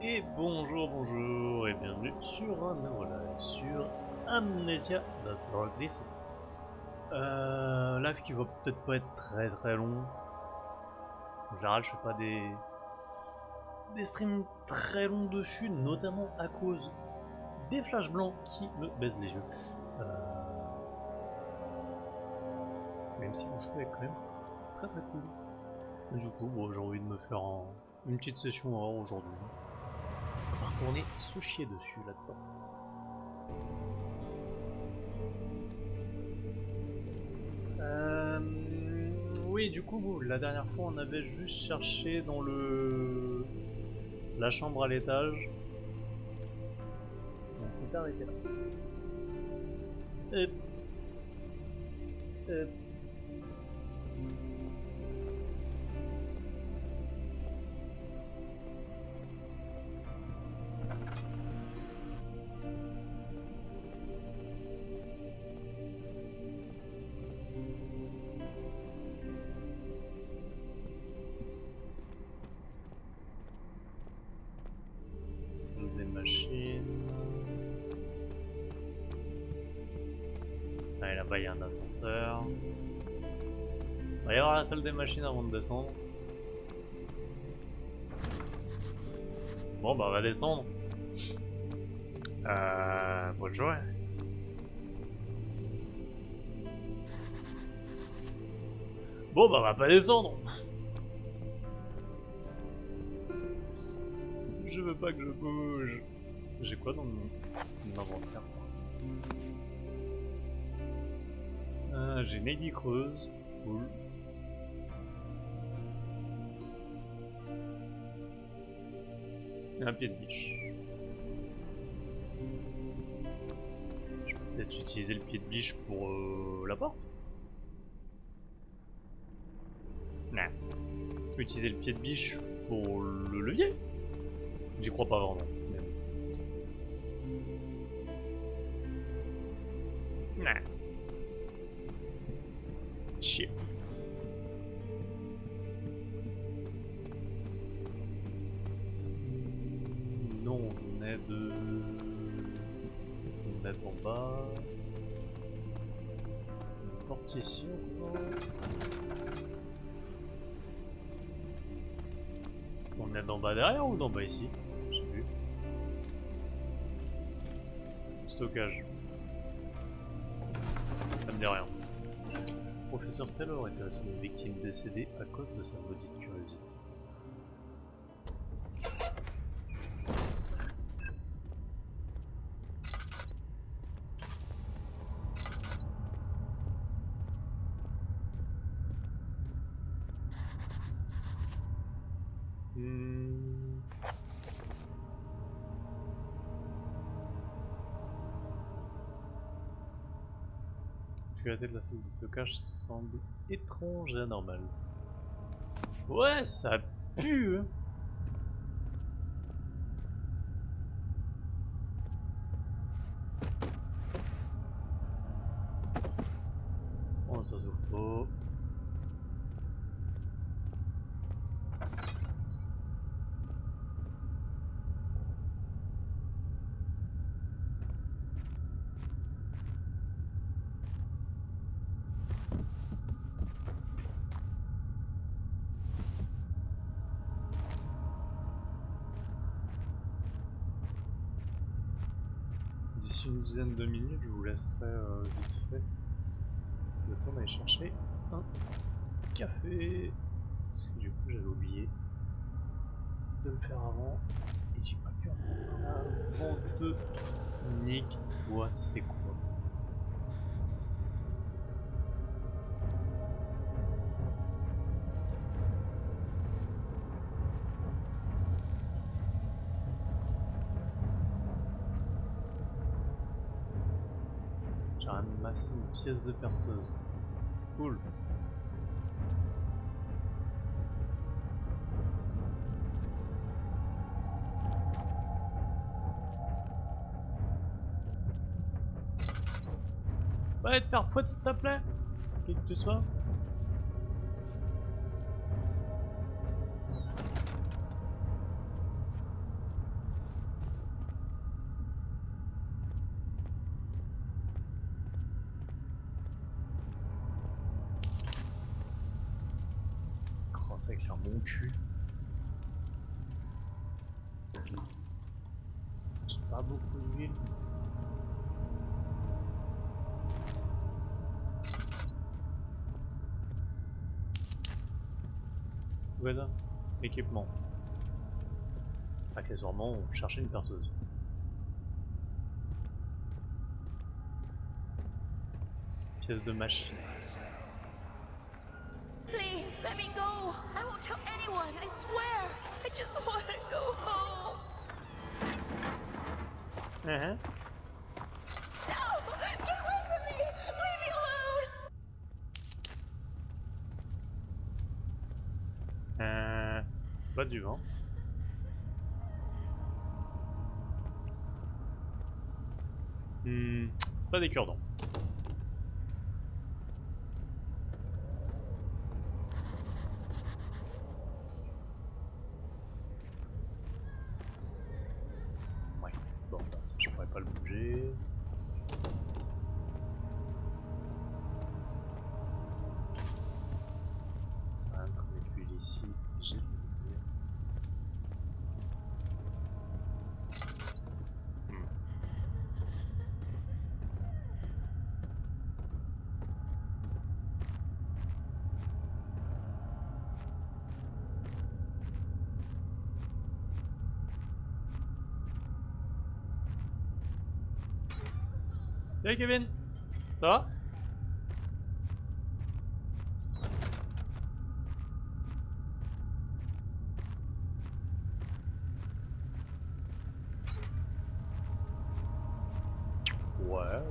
Et bonjour, bonjour, et bienvenue sur un nouveau live sur Amnesia The Dark Descent. Live qui va peut-être pas être très long. En général, je fais pas des streams très longs dessus, notamment à cause des flashs blancs qui me baisent les yeux. Même si le jeu est quand même très cool. Et du coup, bon, j'ai envie de me faire une petite session horreur aujourd'hui. On va retourner se chier dessus là-dedans. Oui, du coup, la dernière fois, on avait juste cherché dans la chambre à l'étage. On s'est arrêté là. Hop, hop. Salle des machines. Ah, et là-bas, il y a un ascenseur. On va y avoir la salle des machines avant de descendre. Bon, bah, on va descendre. Bonne journée. Bon, bah, on va pas descendre. Je veux pas que je bouge. J'ai quoi dans mon inventaire? J'ai une aiguille creuse. Cool. Et un pied de biche. Je peux peut-être utiliser le pied de biche pour la porte? Nah. Je peux utiliser le pied de biche pour le levier? J'y crois pas vraiment. Nah. Chier. Non, on est de... On est en bas. Une porte ici encore. On est d'en bas derrière ou d'en bas ici? Je sais plus. Stockage. Ça me dit rien. Professeur Taylor était une victime décédée à cause de sa maudite curiosité. La tête de la salle de stockage semble étrange et anormale. Ouais, ça pue, hein. Oh, ça s'ouvre pas. D'ici une dizaine de minutes, je vous laisserai vite fait le temps d'aller chercher un café. Parce que du coup, j'avais oublié de le faire avant. Et j'ai pas pu avant de Nick, toi, c'est quoi? J'ai ramassé une pièce de perceuse. Cool. Va te faire foutre s'il te plaît. Qui que tu sois. Ça éclaire mon cul. J'ai pas beaucoup d'huile. Voilà, équipement. Accessoirement, on cherchait une perceuse. Pièce de machine. Please, let me go. I won't tell anyone, I swear. I just want to go home. Uh-huh. No! Get away from me! Leave me alone! C'est pas du vent. C'est pas des cure-dents. Ouais, bon, bah, ça je pourrais pas le bouger. Ça sert à rien de mettre l'huile ici, j'ai de l'huile. Salut Kevin, ça va? Ouais,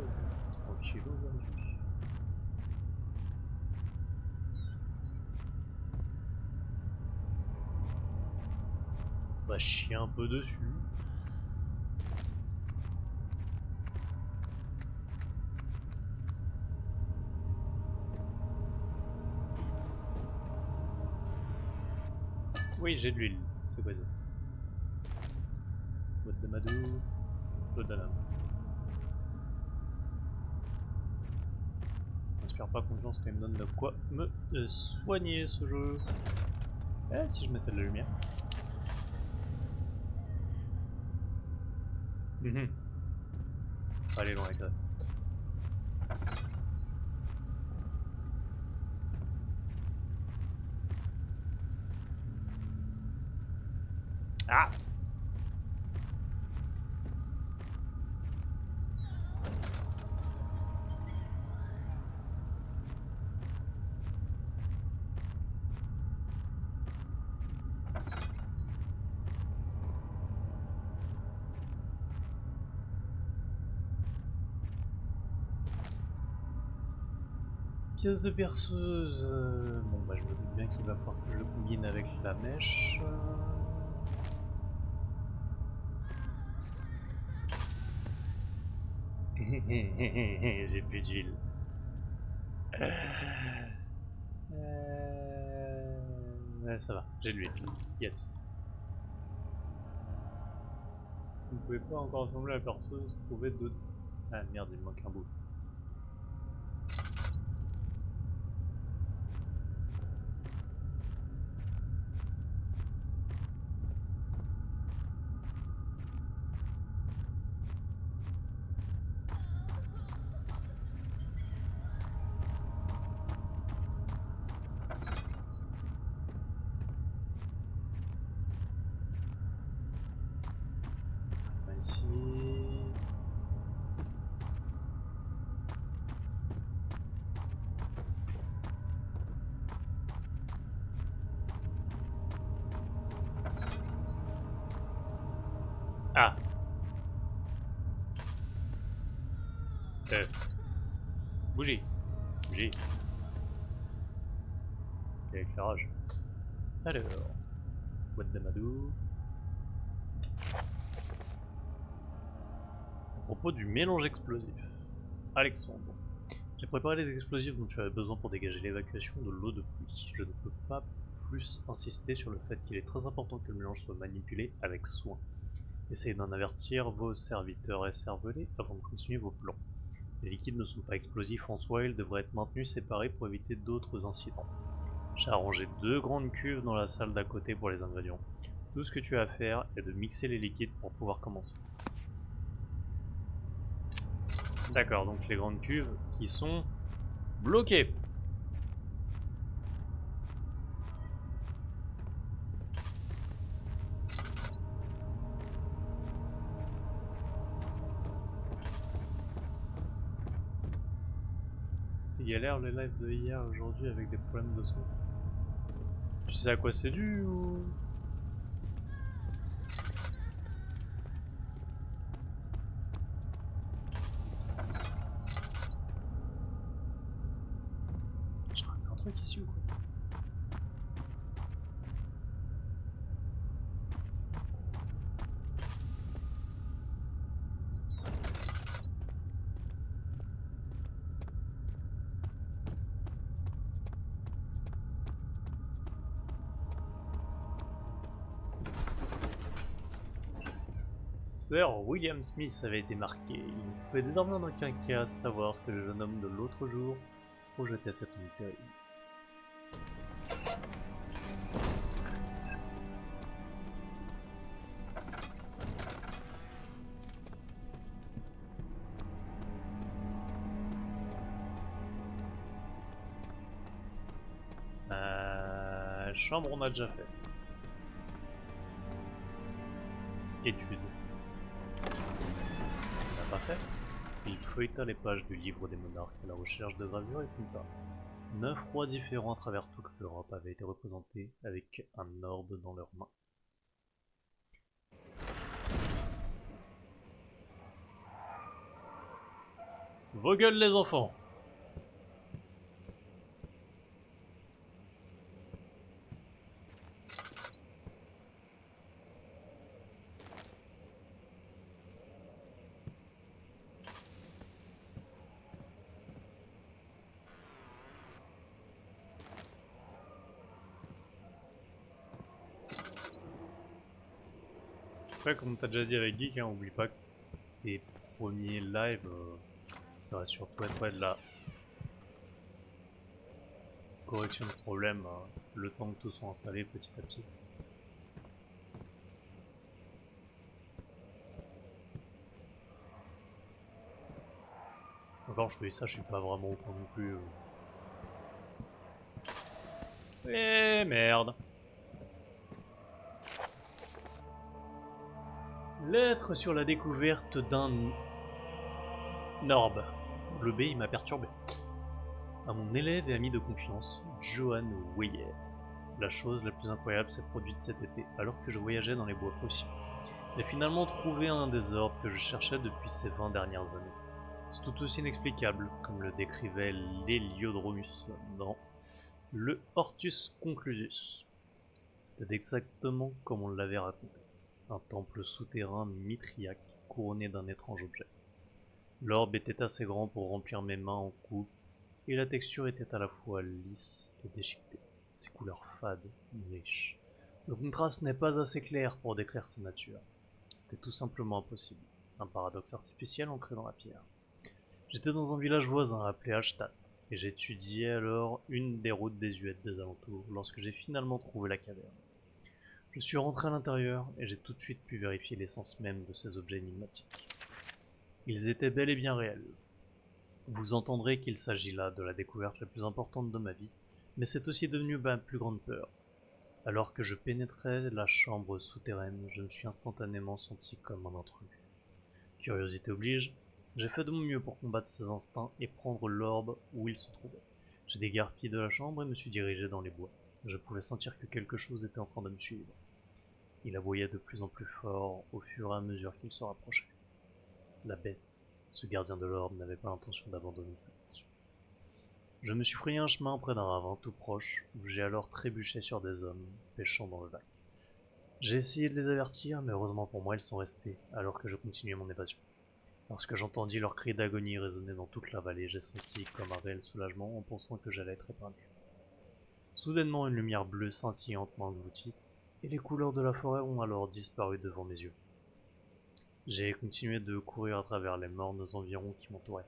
tranquille aujourd'hui. On va chier un peu dessus. Oui, j'ai de l'huile. C'est quoi ça? Boîte d'amadou. Boîte d'anam. N'inspire pas confiance quand il me donne de quoi me soigner ce jeu. Eh, si je mettais de la lumière. Allez, loin avec ça. Ah! Pièce de perceuse. Bon, bah, je me doute bien qu'il va falloir que je le combine avec la mèche. J'ai plus d'huile. Ouais, ça va, j'ai de l'huile. Yes. Vous ne pouvez pas encore assembler la perceuse, trouver d'autres. Ah merde, il me manque un bout. Ici. Ah. Bougie. Bougie. Quel éclairage. Alors. Boîte d'amadou. À propos du mélange explosif. Alexandre. J'ai préparé les explosifs dont tu avais besoin pour dégager l'évacuation de l'eau de pluie. Je ne peux pas plus insister sur le fait qu'il est très important que le mélange soit manipulé avec soin. Essayez d'en avertir vos serviteurs et cervelés avant de continuer vos plans. Les liquides ne sont pas explosifs en soi, ils devraient être maintenus séparés pour éviter d'autres incidents. J'ai arrangé 2 grandes cuves dans la salle d'à côté pour les ingrédients. Tout ce que tu as à faire est de mixer les liquides pour pouvoir commencer. D'accord, donc les grandes cuves qui sont bloquées. C'était galère les lives de hier aujourd'hui avec des problèmes de son. Tu sais à quoi c'est dû ou... J'ai raté un truc ici ou quoi? Sir William Smith avait été marqué. Il ne pouvait désormais en aucun cas savoir que le jeune homme de l'autre jour projetait cette nuit terrible. Chambre, on a déjà fait. Étude. On n'a pas fait. Il feuilleta les pages du livre des monarques à la recherche de gravures et compta. 9 rois différents à travers toute l'Europe avaient été représentés avec un orbe dans leurs mains. Vos gueules les enfants! Après, comme t'as déjà dit avec Geek, hein, oublie pas que tes premiers lives, ça va surtout être de la correction de problèmes, le temps que tout soit installé petit à petit. Encore, je te dis ça, je suis pas vraiment au point non plus. Eh merde! Lettre sur la découverte d'un orbe. Le B, il m'a perturbé. À mon élève et ami de confiance, Johan Weyer. La chose la plus incroyable s'est produite cet été, alors que je voyageais dans les bois prussiens. J'ai finalement trouvé un des orbes que je cherchais depuis ces 20 dernières années. C'est tout aussi inexplicable, comme le décrivait l'Héliodromus dans le Hortus Conclusus. C'était exactement comme on l'avait raconté. Un temple souterrain mithriaque couronné d'un étrange objet. L'orbe était assez grand pour remplir mes mains en coupe, et la texture était à la fois lisse et déchiquetée. Ses couleurs fades, riches. Le contraste n'est pas assez clair pour décrire sa nature. C'était tout simplement impossible. Un paradoxe artificiel ancré dans la pierre. J'étais dans un village voisin appelé Hallstatt, et j'étudiais alors une des routes désuètes des alentours lorsque j'ai finalement trouvé la caverne. Je suis rentré à l'intérieur et j'ai tout de suite pu vérifier l'essence même de ces objets énigmatiques. Ils étaient bel et bien réels. Vous entendrez qu'il s'agit là de la découverte la plus importante de ma vie, mais c'est aussi devenu ma plus grande peur. Alors que je pénétrais la chambre souterraine, je me suis instantanément senti comme un intrus. Curiosité oblige, j'ai fait de mon mieux pour combattre ces instincts et prendre l'orbe où il se trouvait. J'ai déguerpi de la chambre et me suis dirigé dans les bois. Je pouvais sentir que quelque chose était en train de me suivre. Il aboyait de plus en plus fort au fur et à mesure qu'il se rapprochait. La bête, ce gardien de l'orbe, n'avait pas l'intention d'abandonner sa poursuite. Je me suis frayé un chemin près d'un ravin tout proche, où j'ai alors trébuché sur des hommes, pêchant dans le lac. J'ai essayé de les avertir, mais heureusement pour moi, ils sont restés, alors que je continuais mon évasion. Lorsque j'entendis leurs cris d'agonie résonner dans toute la vallée, j'ai senti comme un réel soulagement en pensant que j'allais être épargné. Soudainement, une lumière bleue scintillante m'a englouti, et les couleurs de la forêt ont alors disparu devant mes yeux. J'ai continué de courir à travers les mornes environs qui m'entouraient.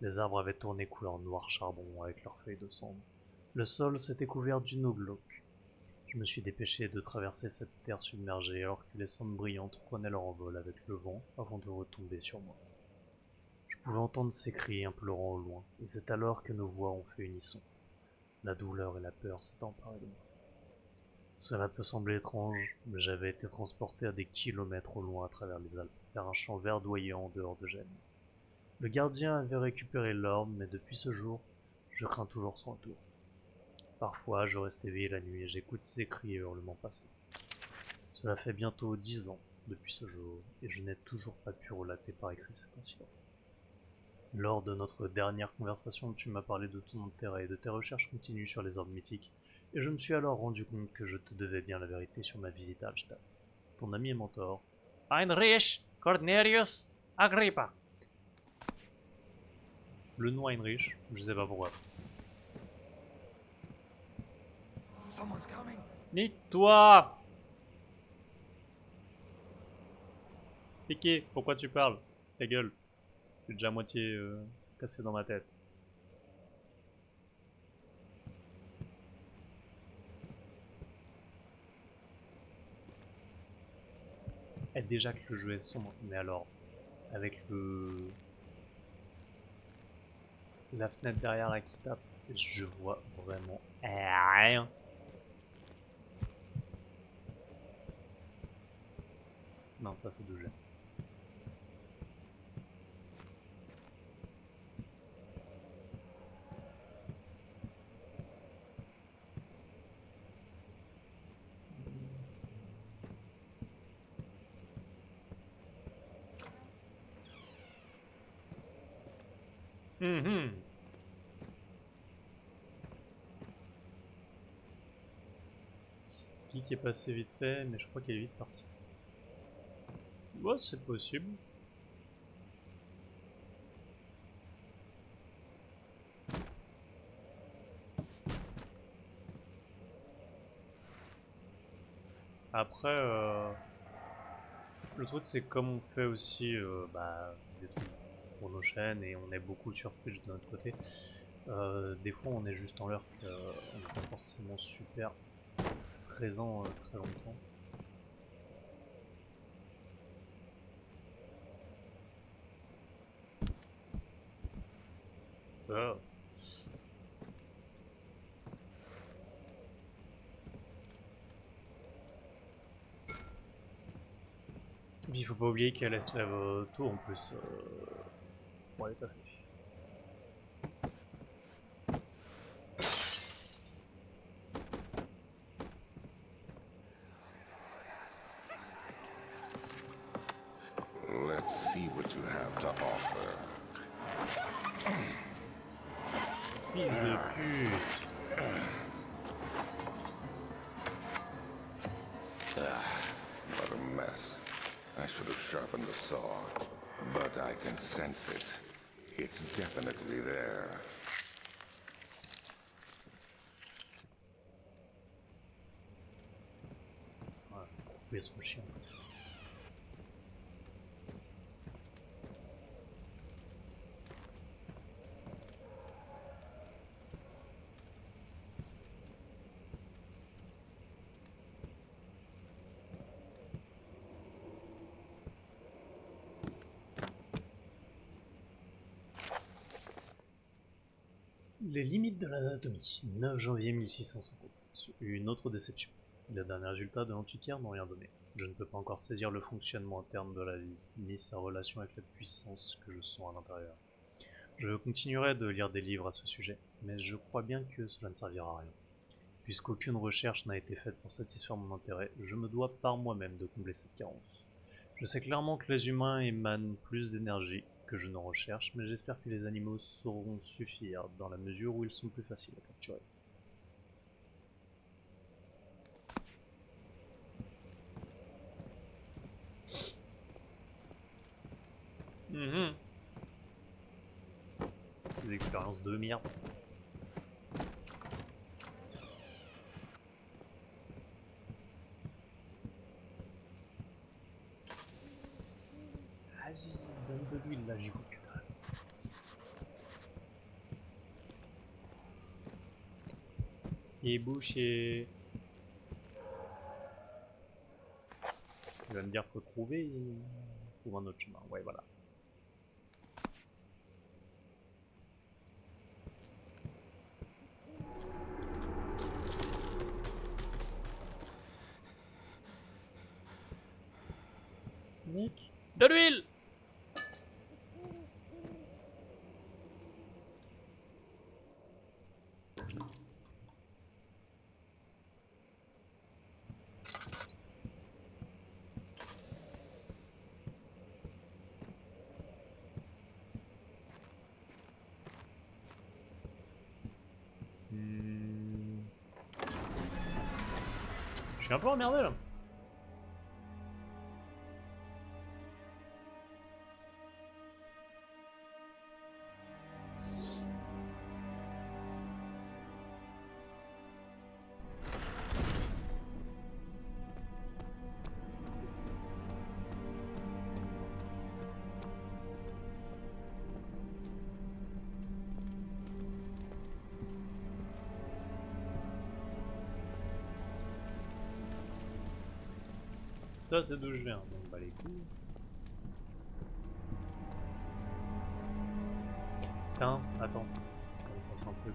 Les arbres avaient tourné couleur noir charbon avec leurs feuilles de cendre. Le sol s'était couvert d'une eau glauque. Je me suis dépêché de traverser cette terre submergée alors que les cendres brillantes prenaient leur envol avec le vent avant de retomber sur moi. Je pouvais entendre ces cris implorant au loin, et c'est alors que nos voix ont fait unisson. La douleur et la peur s'étaient emparées de moi. Cela peut sembler étrange, mais j'avais été transporté à des kilomètres au loin à travers les Alpes, vers un champ verdoyant en dehors de Gênes. Le gardien avait récupéré l'orbe, mais depuis ce jour, je crains toujours son retour. Parfois, je reste éveillé la nuit et j'écoute ses cris et hurlements passer. Cela fait bientôt 10 ans depuis ce jour, et je n'ai toujours pas pu relater par écrit cet incident. Lors de notre dernière conversation, tu m'as parlé de ton intérêt et de tes recherches continues sur les orbes mythiques, et je me suis alors rendu compte que je te devais bien la vérité sur ma visite à Hallstatt. Ton ami et mentor, Heinrich Cornelius Agrippa. Le nom Heinrich, je sais pas pourquoi. Nique-toi! Piqué, pourquoi tu parles? Ta gueule. Je suis déjà à moitié cassé dans ma tête. Et déjà que le jeu est sombre, mais alors, avec la fenêtre derrière là qui tape, je vois vraiment rien. Non, ça c'est 2G. Qui est passé vite fait, mais je crois qu'il est vite parti. Ouais, c'est possible. Après, le truc c'est comme on fait aussi des trucs pour nos chaînes et on est beaucoup sur Twitch de notre côté, des fois on est juste en lurk, on n'est pas forcément super présent très longtemps. Oh. Puis il faut pas oublier qu'elle se lève tôt en plus pour aller taffer. Let's see what you have to offer. Fils de pute. What a mess. I should have sharpened the saw, but I can sense it. It's definitely there. Ouais, couper son chien. Les limites de l'anatomie. 9 janvier 1650. Une autre déception. Les derniers résultats de l'antiquaire n'ont rien donné. Je ne peux pas encore saisir le fonctionnement interne de la vie, ni sa relation avec la puissance que je sens à l'intérieur. Je continuerai de lire des livres à ce sujet, mais je crois bien que cela ne servira à rien. Puisqu'aucune recherche n'a été faite pour satisfaire mon intérêt, je me dois par moi-même de combler cette carence. Je sais clairement que les humains émanent plus d'énergie que je n'en recherche, mais j'espère que les animaux sauront suffire dans la mesure où ils sont plus faciles à capturer. Des expériences de merde. Vas-y, donne de l'huile là, j'y vois que dalle. Et bouché. Il va me dire faut trouver, il trouve un autre chemin. Ouais, voilà. Nick, de l'huile. Je suis un peu emmerdé là. Ça c'est d'où je viens, donc bah les couilles. Putain, attends. On va penser un truc.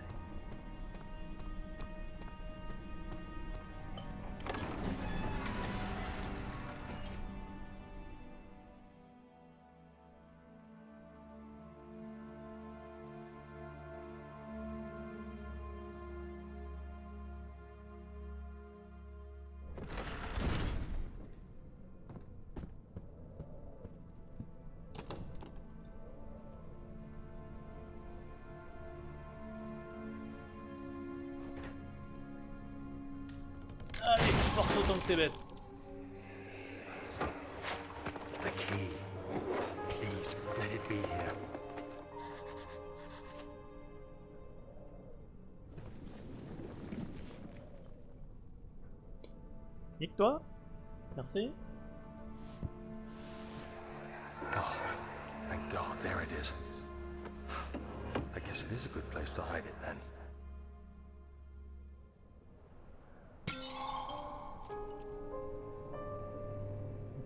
Allez, force autant que t'es bête. The key. Please, let it be here. Nique-toi. Merci. Oh, thank God, there it is. I guess it is a good place to hide it then.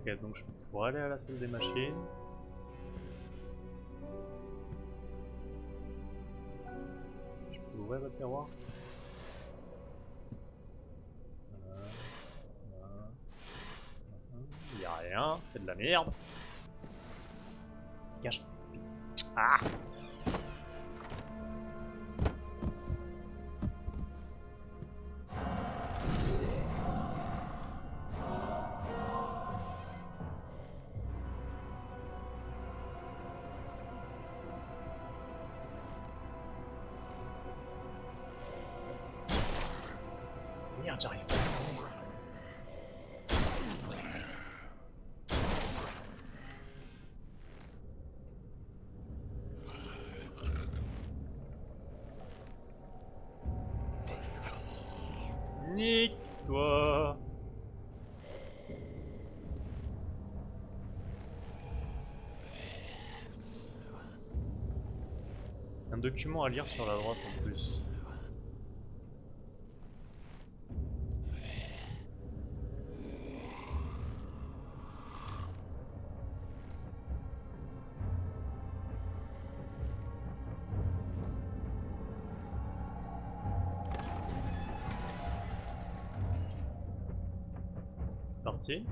Ok, donc je pourrais aller à la salle des machines. Je peux ouvrir le tiroir. Il y a rien, c'est de la merde. Cache. Ah! Merde, j'arrive pas. Nique-toi. Un document à lire sur la droite en plus. Parti.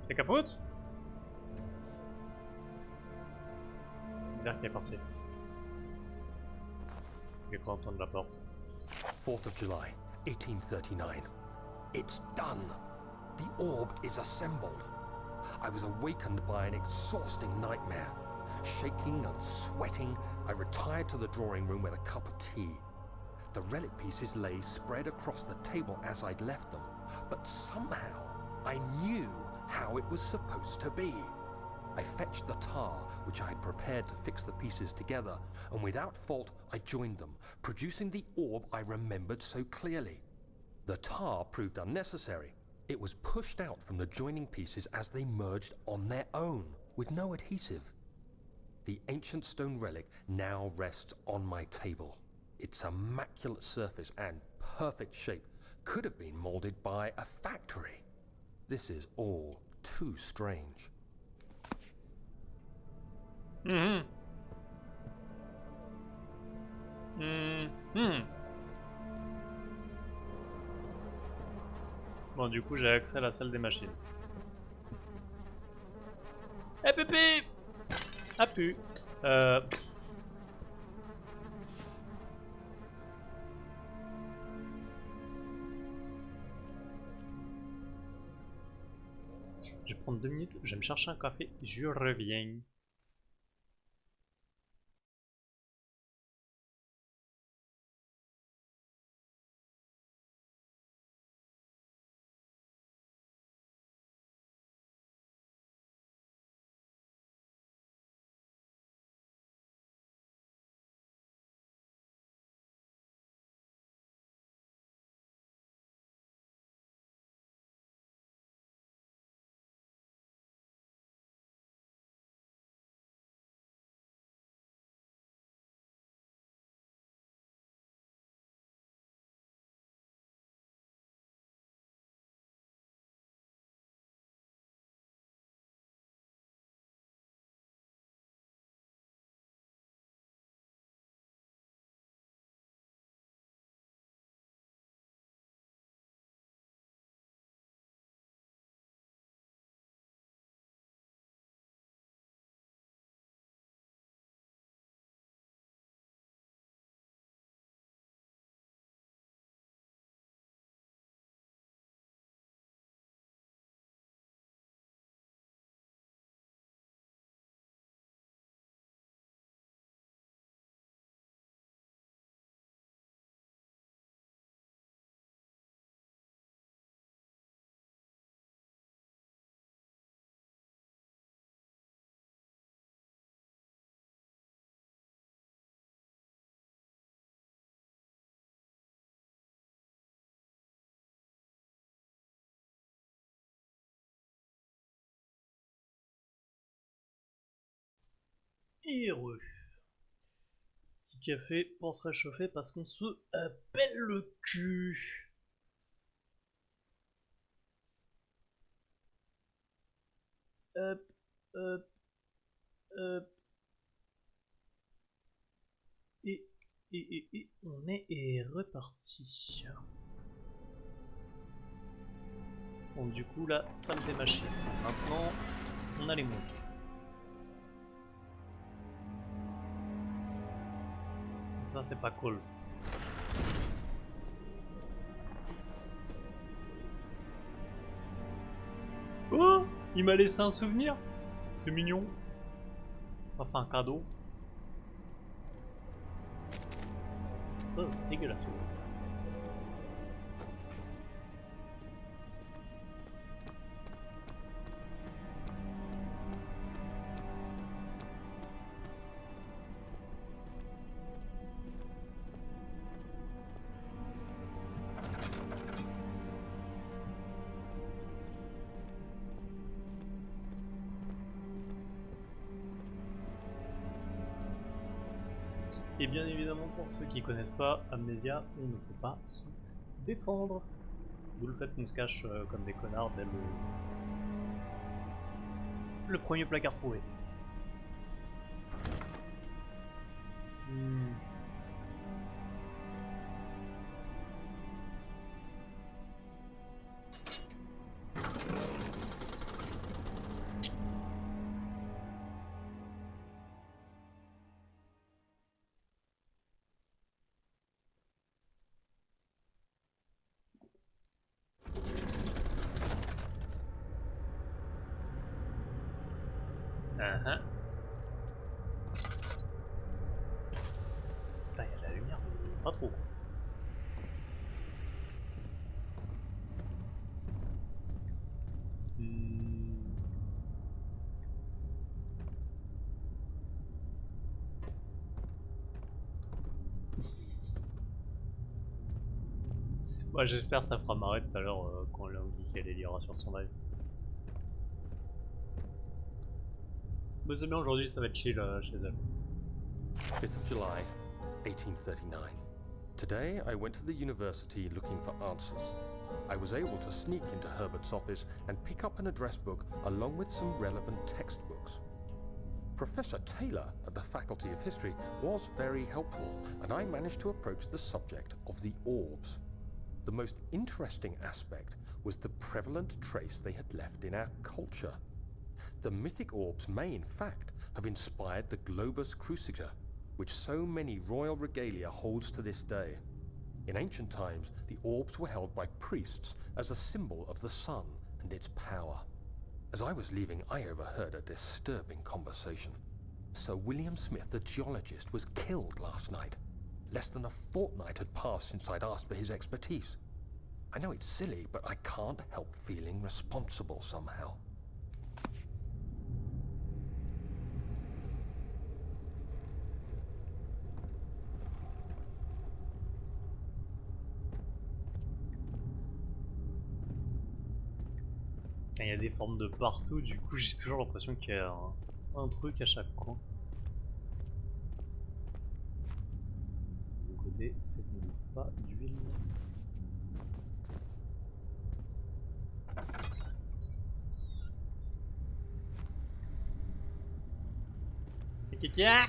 T'as qu'à foutre? Dire qu'il est parti. Il est pas entendre la porte. 4th of July, 1839. It's done. The orb is assembled. I was awakened by an exhausting nightmare. Shaking and sweating, I retired to the drawing room with a cup of tea. The relic pieces lay spread across the table as I'd left them, but somehow I knew how it was supposed to be. I fetched the tar, which I had prepared to fix the pieces together, and without fault I joined them, producing the orb I remembered so clearly. The tar proved unnecessary. It was pushed out from the joining pieces as they merged on their own, with no adhesive. The ancient stone relic now rests on my table. Its immaculate surface and perfect shape could have been molded by a factory. This is all too strange. Bon, du coup, j'ai accès à la salle des machines. Eh pépé! Ah pu. Je vais prendre 2 minutes, je vais me chercher un café, je reviens. Heureux. Petit café pour se réchauffer parce qu'on se pèle le cul. Hop, hop, hop. Et on est reparti. Bon, du coup, la salle des machines. Maintenant, on a les monstres. Ça, c'est pas cool. Oh! Il m'a laissé un souvenir. C'est mignon. Enfin, un cadeau. Oh, dégueulasse. Et bien évidemment, pour ceux qui connaissent pas Amnesia, on ne peut pas se défendre. D'où le fait qu'on se cache comme des connards dès le premier placard trouvé. Putain, il y a de la lumière, mais pas trop. Moi j'espère que ça fera marrer tout à l'heure quand Léo dit qu'elle ira sur son live. Bah c'est bien, aujourd'hui ça va être chill chez elle. 5th of July, 1839. Today I went to the university looking for answers. I was able to sneak into Herbert's office and pick up an address book along with some relevant textbooks. Professor Taylor at the Faculty of History was very helpful, and I managed to approach the subject of the orbs. The most interesting aspect was the prevalent trace they had left in our culture. The mythic orbs may, in fact, have inspired the globus cruciger, which so many royal regalia holds to this day. In ancient times, the orbs were held by priests as a symbol of the sun and its power. As I was leaving, I overheard a disturbing conversation. Sir William Smith, the geologist, was killed last night. Less than a fortnight had passed since I'd asked for his expertise. I know it's silly, but I can't help feeling responsible somehow. Il y a des formes de partout, du coup j'ai toujours l'impression qu'il y a un truc à chaque coin. De mon côté, c'est qu'on ne bouffe pas d'huile. Kika!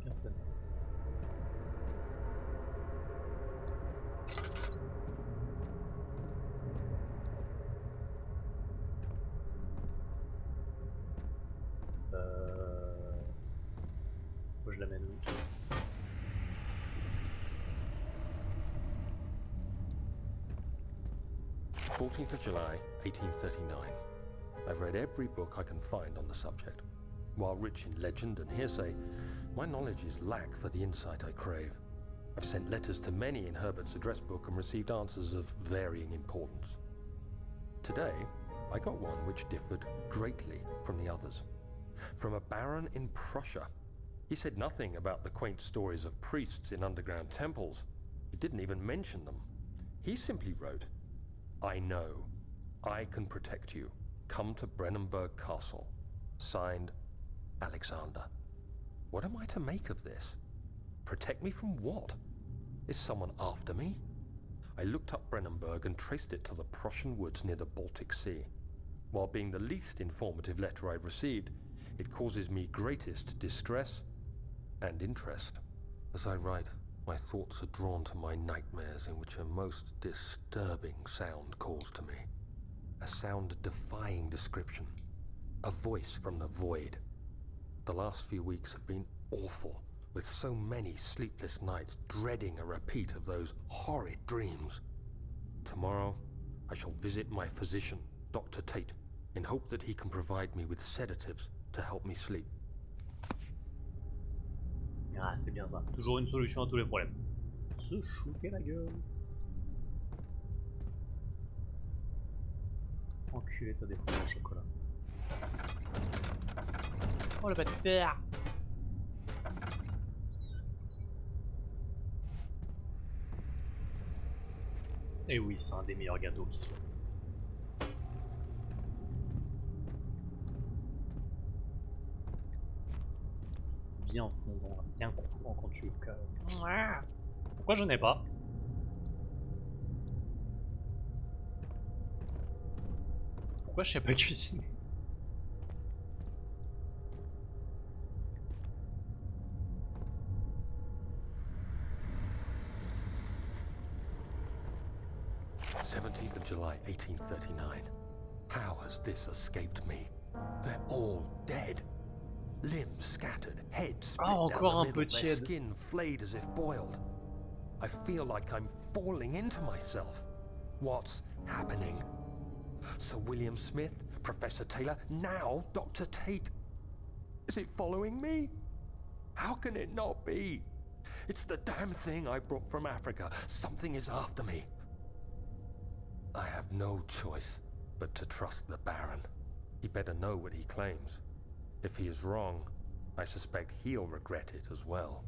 Personne. Faut que je l'amène où? 14th of July, 1839. I've read every book I can find on the subject. While rich in legend and hearsay, my knowledge is lack for the insight I crave. I've sent letters to many in Herbert's address book and received answers of varying importance. Today, I got one which differed greatly from the others. From a baron in Prussia. He said nothing about the quaint stories of priests in underground temples. He didn't even mention them. He simply wrote, "I know. I can protect you. Come to Brennenburg Castle. Signed, Alexander." What am I to make of this? Protect me from what? Is someone after me? I looked up Brennenburg and traced it to the Prussian woods near the Baltic Sea. While being the least informative letter I've received, it causes me greatest distress and interest. As I write, my thoughts are drawn to my nightmares in which a most disturbing sound calls to me. A sound defying description. A voice from the void. The last few weeks have been awful, with so many sleepless nights dreading a repeat of those horrid dreams. Tomorrow, I shall visit my physician, Dr. Tate, in hope that he can provide me with sedatives to help me sleep. Ah, c'est bien ça. Toujours une solution à tous les problèmes. Se shooter la gueule. Enculé, t'as des fruits au chocolat. Oh le bâtard! Et oui, c'est un des meilleurs gâteaux qui soit. Bien fondant, bien courant quand tu le cales. Pourquoi je n'ai pas? Pourquoi je sais pas cuisiner? th of July, 1839. How has this escaped me? They're all dead. Limbs scattered, heads split down encore the un middle, peu their tiède. skin flayed as if boiled. I feel like I'm falling into myself. What's happening? Sir William Smith, Professor Taylor, now Dr. Tate. Is it following me? How can it not be? It's the damn thing I brought from Africa. Something is after me. I have no choice but to trust the Baron. He better know what he claims. If he is wrong, I suspect he'll regret it as well.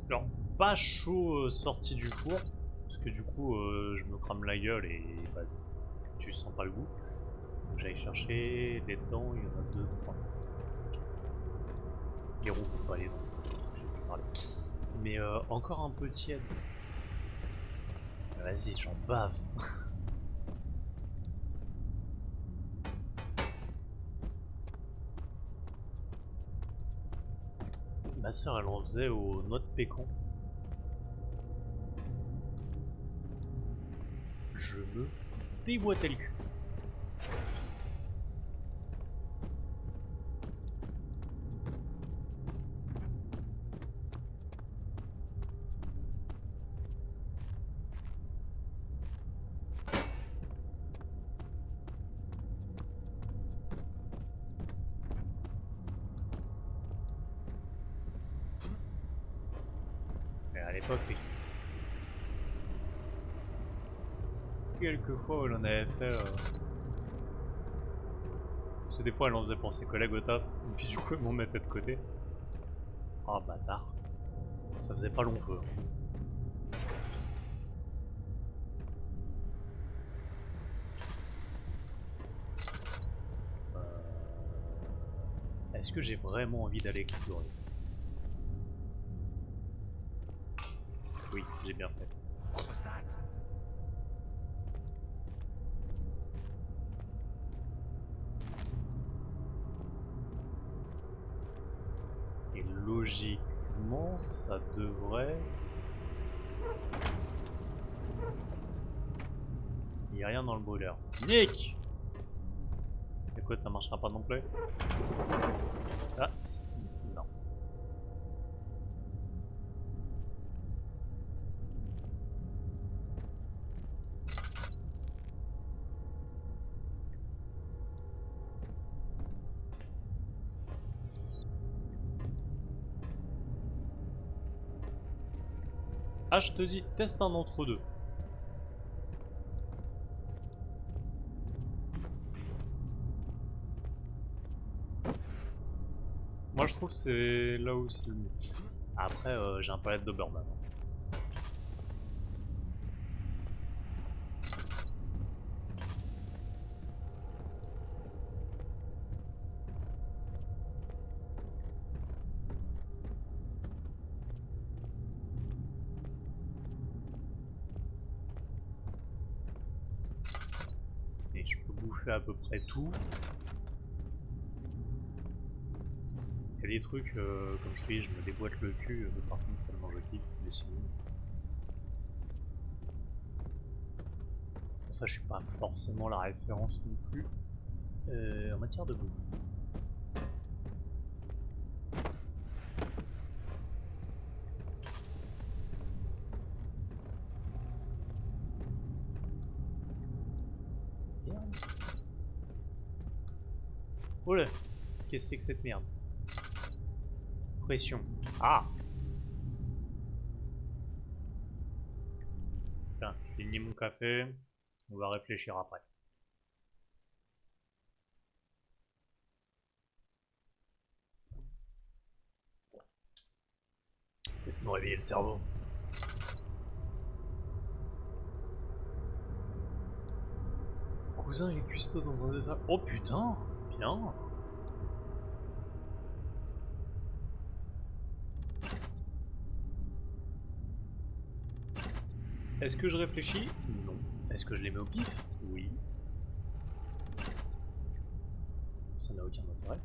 Alors, pas chaud sorti du four, parce que du coup je me crame la gueule et vas-y. tu sens pas le goût. Donc j'allais chercher les dents, il y en a 2, 3. Les roues, pas les dents. J'ai pu parler. Mais encore un peu tiède. Vas-y, j'en bave. Ma soeur, elle en faisait aux noix de pécan. Je me déboîtais le cul. Et à l'époque, oui. Quelques fois, elle en avait fait. Parce que des fois, elle en faisait pour ses collègues au taf. Et puis du coup, elle m'en mettait de côté. Ah, bâtard. Ça faisait pas long feu. Est-ce que j'ai vraiment envie d'aller explorer? Oui, j'ai bien fait. What was that? Et logiquement, ça devrait... Il n'y a rien dans le brûleur. Nick! Et quoi, ça marchera pas non plus? Ah, non. Ah, je te dis, teste un entre-deux. Moi, je trouve que c'est là aussi le mieux. Après, j'ai un palette Doberman. Et je peux bouffer à peu près tout. Il y a des trucs, comme je dis, je me déboîte le cul, par contre, tellement je kiffe, mais sinon... Pour ça, je suis pas forcément la référence non plus en matière de bouffe. Merde. Oh là, qu'est-ce que c'est que cette merde? Pression. Ah! Tiens, je finis mon café, on va réfléchir après. Peut-être me réveiller le cerveau. Cousin et cuistot dans un désert. Oh putain! Bien! Est-ce que je réfléchis? Non. Est-ce que je les mets au pif? Oui. Ça n'a aucun intérêt.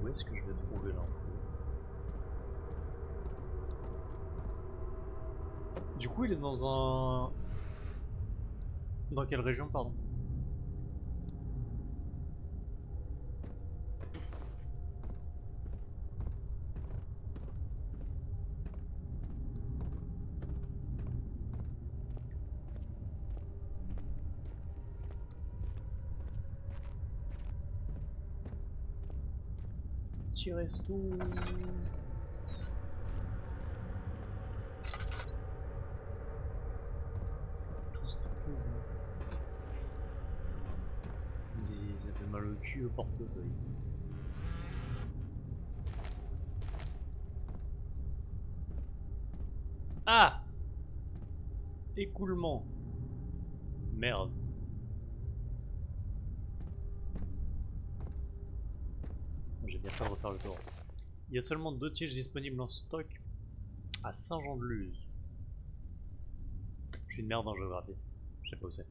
Où est-ce que je vais trouver l'info? Du coup, il est dans un... Dans quelle région, pardon? Petit resto... Ça a toujours plaisir. cul au portefeuille. Ah! Écoulement. Merde. J'ai bien fait de refaire le tour. Il y a seulement 2 tiges disponibles en stock à Saint-Jean-de-Luz. Je suis une merde en géographie. Je sais pas où c'est.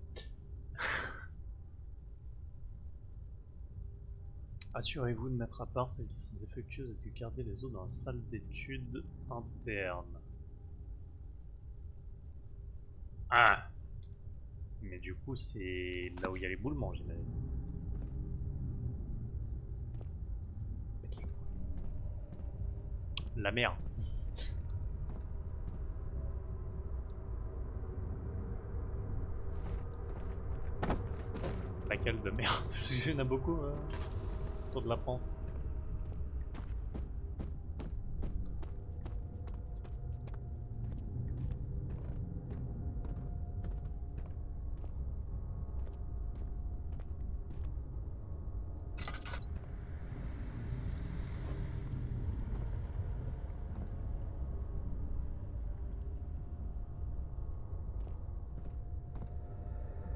Assurez-vous de mettre à part celles qui sont défectueuses et de garder les autres dans la salle d'études interne. Ah! Mais du coup, c'est là où il y a les boulements, j'imagine. La mer. Laquelle de mer? Il y en a beaucoup autour de la France.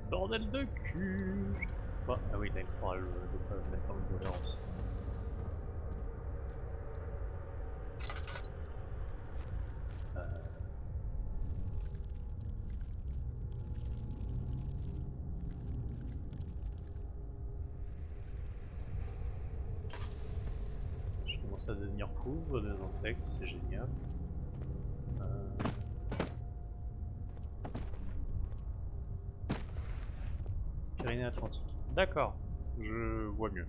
Bordel de cul! Oh, ah oui, là il faudra le mettre dans le voleur aussi. Je commence à devenir fou, je vois des insectes, c'est génial. Pyrénées-Atlantiques. D'accord, je vois mieux.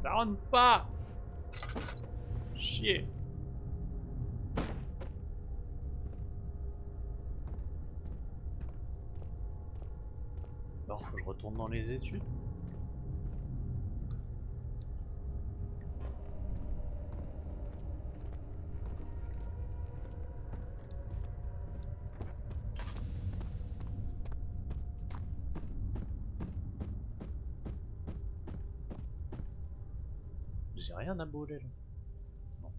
Ça rentre pas! Chier! Alors faut que je retourne dans les études. J'ai rien à bouler là. Non.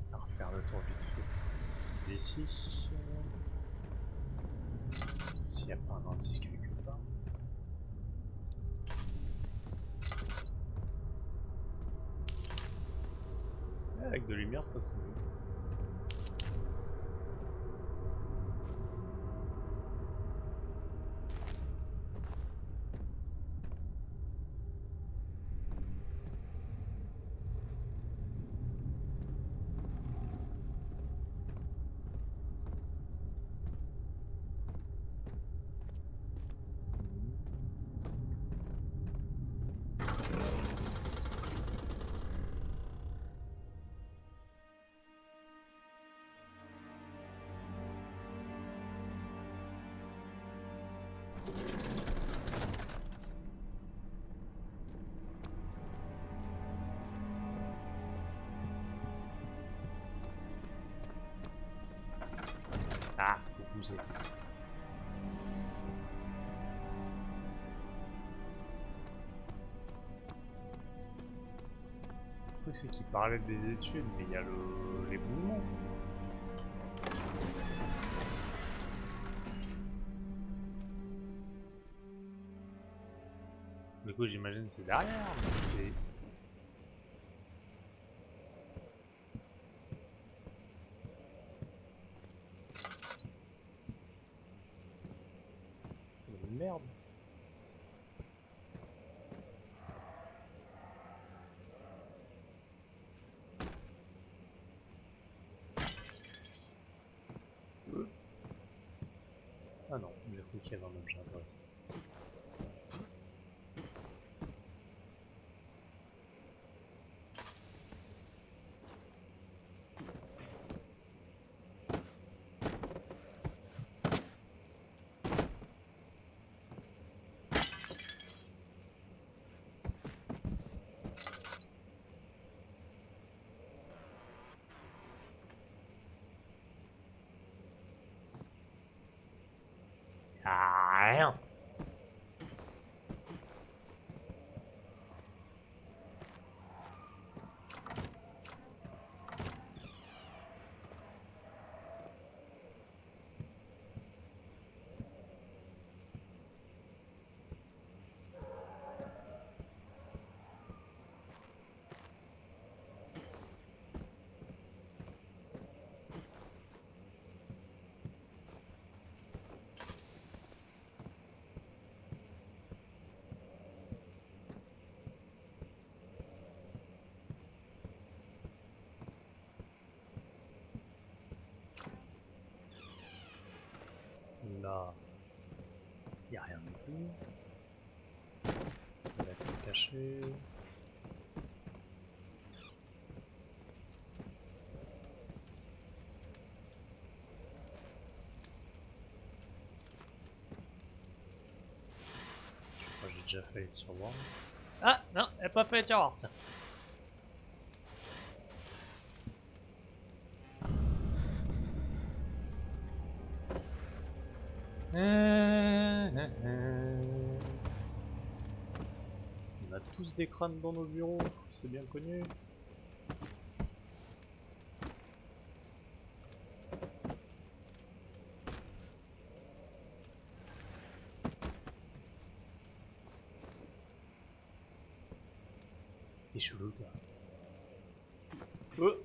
On va refaire le tour vite fait. D'ici. S'il n'y a pas un indice quelque part. Ouais, avec de lumière, ça serait mieux. Ah, faut bouger. Le truc c'est qu'il parlait des études, mais il y a les mouvements. Du coup j'imagine c'est derrière, mais c'est... C'est une merde. Ah non, j'ai cru qu'il y avait un objet intéressant. rien. Là, il n'y a rien du tout. L'accès caché. Je crois que j'ai déjà fait les tiroirs. Ah non, elle n'a pas fait les tiroirs, tiens. On a tous des crânes dans nos bureaux, c'est bien connu. T'es chelou, toi. Oh.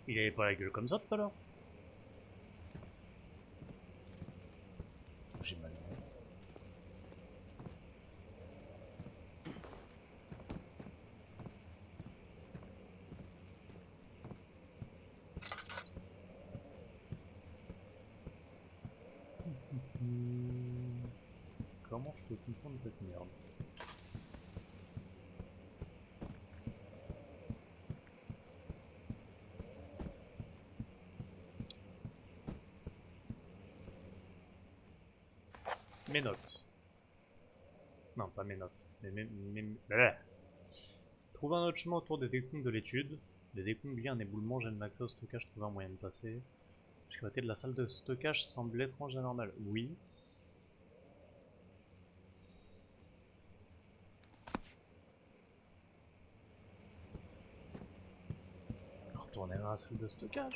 Il avait pas la gueule comme ça tout à l'heure. J'ai mal. Comment je peux comprendre cette merde? Mes notes. Non, pas mes notes. Blablabla. Trouve un autre chemin autour des décomptes de l'étude. Les décomptes liés à un éboulement gênent l'accès au stockage, trouver un moyen de passer. Sécurité de la salle de stockage semble étrange et normale. Oui. Retourner dans la salle de stockage.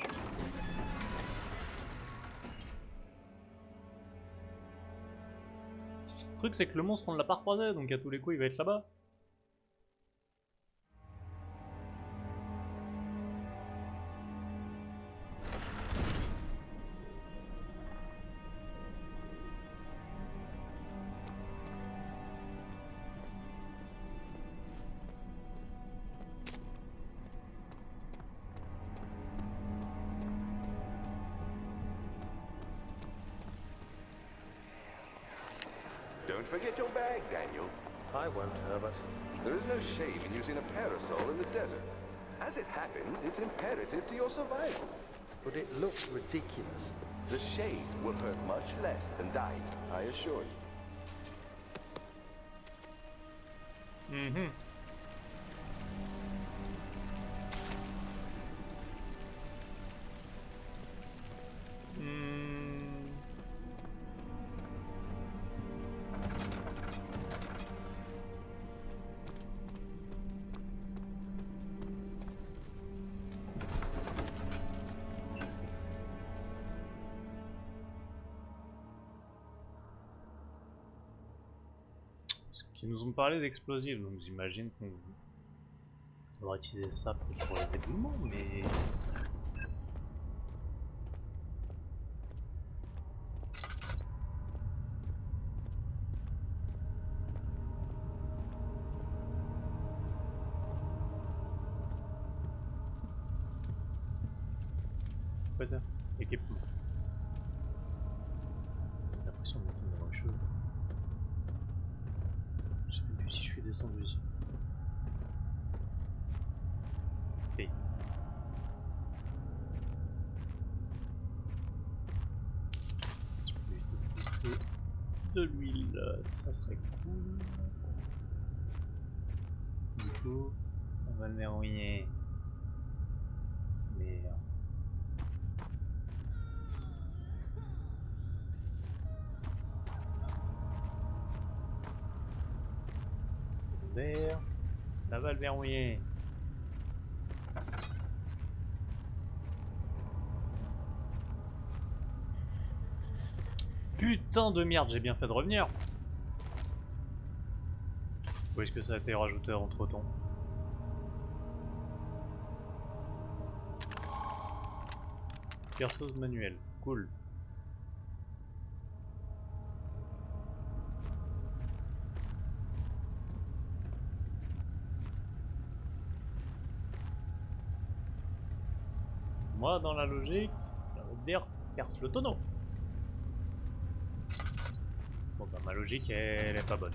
Le truc c'est que le monstre on ne l'a pas recroisé, donc à tous les coups il va être là-bas. Don't forget your bag, Daniel. I won't, Herbert. There is no shame in using a parasol in the desert. As it happens, it's imperative to your survival. But it looks ridiculous. The shade will hurt much less than dying, I assure you. Mhm. Ils nous ont parlé d'explosifs, donc j'imagine qu'on va utiliser ça peut-être pour les éboulements, mais... Quoi ça? Équipement. J'ai l'impression de m'entendre dans quelque chose. Je sais même plus si je suis descendu ici. Et... Si je peux éviter de bouffer de l'huile, ça serait cool. Du coup, on va le verrouiller. Merde. vert. La balle verrouillée. Putain de merde, j'ai bien fait de revenir. Ou est-ce que ça a été rajouté entre temps? Perceuse manuelle, cool. Moi, dans la logique, j'ai envie de dire, perce le tonneau. Bon bah ma logique elle est pas bonne.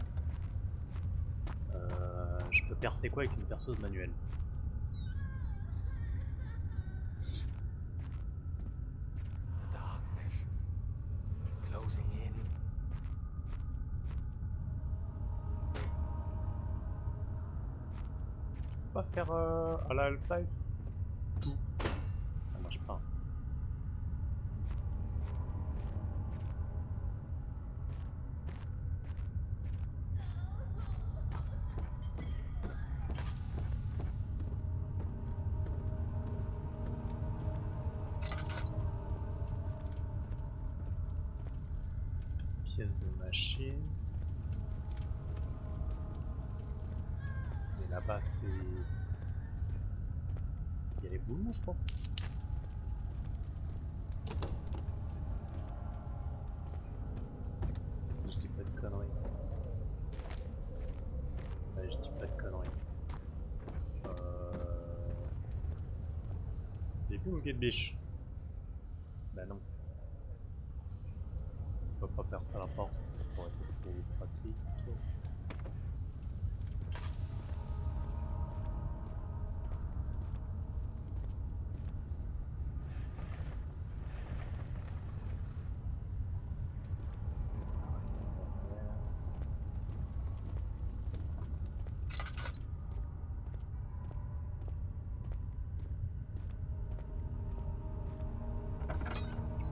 Je peux percer quoi avec une perceuse manuelle? Darkness closing in. Je peux pas faire à la Half-Life? Tout. Ça marche pas. Pièce de machine. Mais là-bas c'est... Il y a les boulons je crois. Je dis pas de conneries. Ouais, je dis pas de conneries. J'ai plus mon quai de biche. Bah non. On peut pas faire ça à la porte, ça pourrait être trop pratique.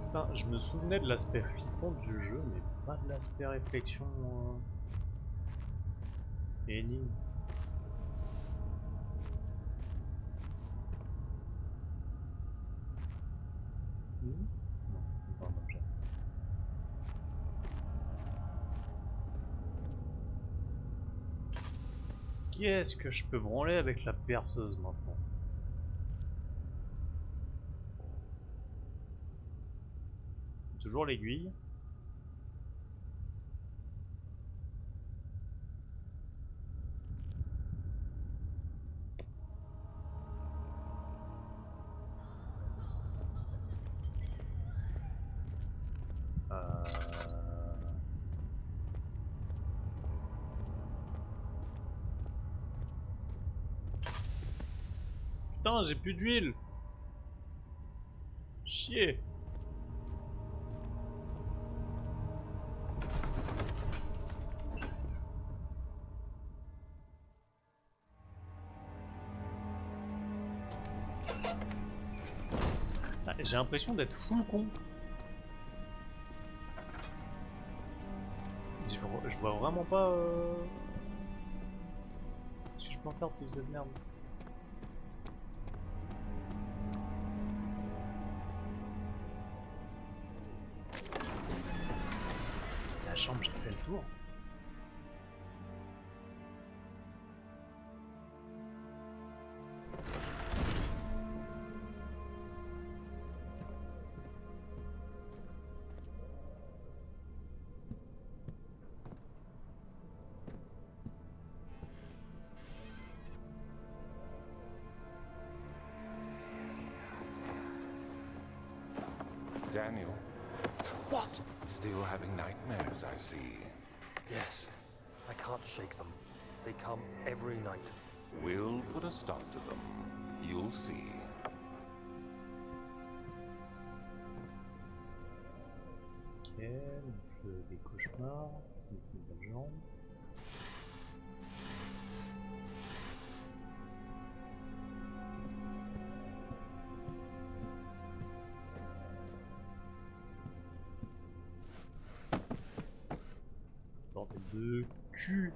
Putain, je me souvenais de l'aspect flippant du jeu, mais pas de l'aspect réflexion et énigme. Non, c'est pas un objet. Qu'est-ce que je peux branler avec la perceuse maintenant? Toujours l'aiguille. Putain, j'ai plus d'huile. Chier. Ah, j'ai l'impression d'être full con. Je vois vraiment pas ce que je peux en faire de cette merde. La chambre, j'ai fait le tour. Daniel, What? still having nightmares, I see. Yes. I can't shake them. They come every night. We'll put a stop to them. You'll see. Ok, donc des cauchemars, ça me fait une belle jambe. Bordel de cul.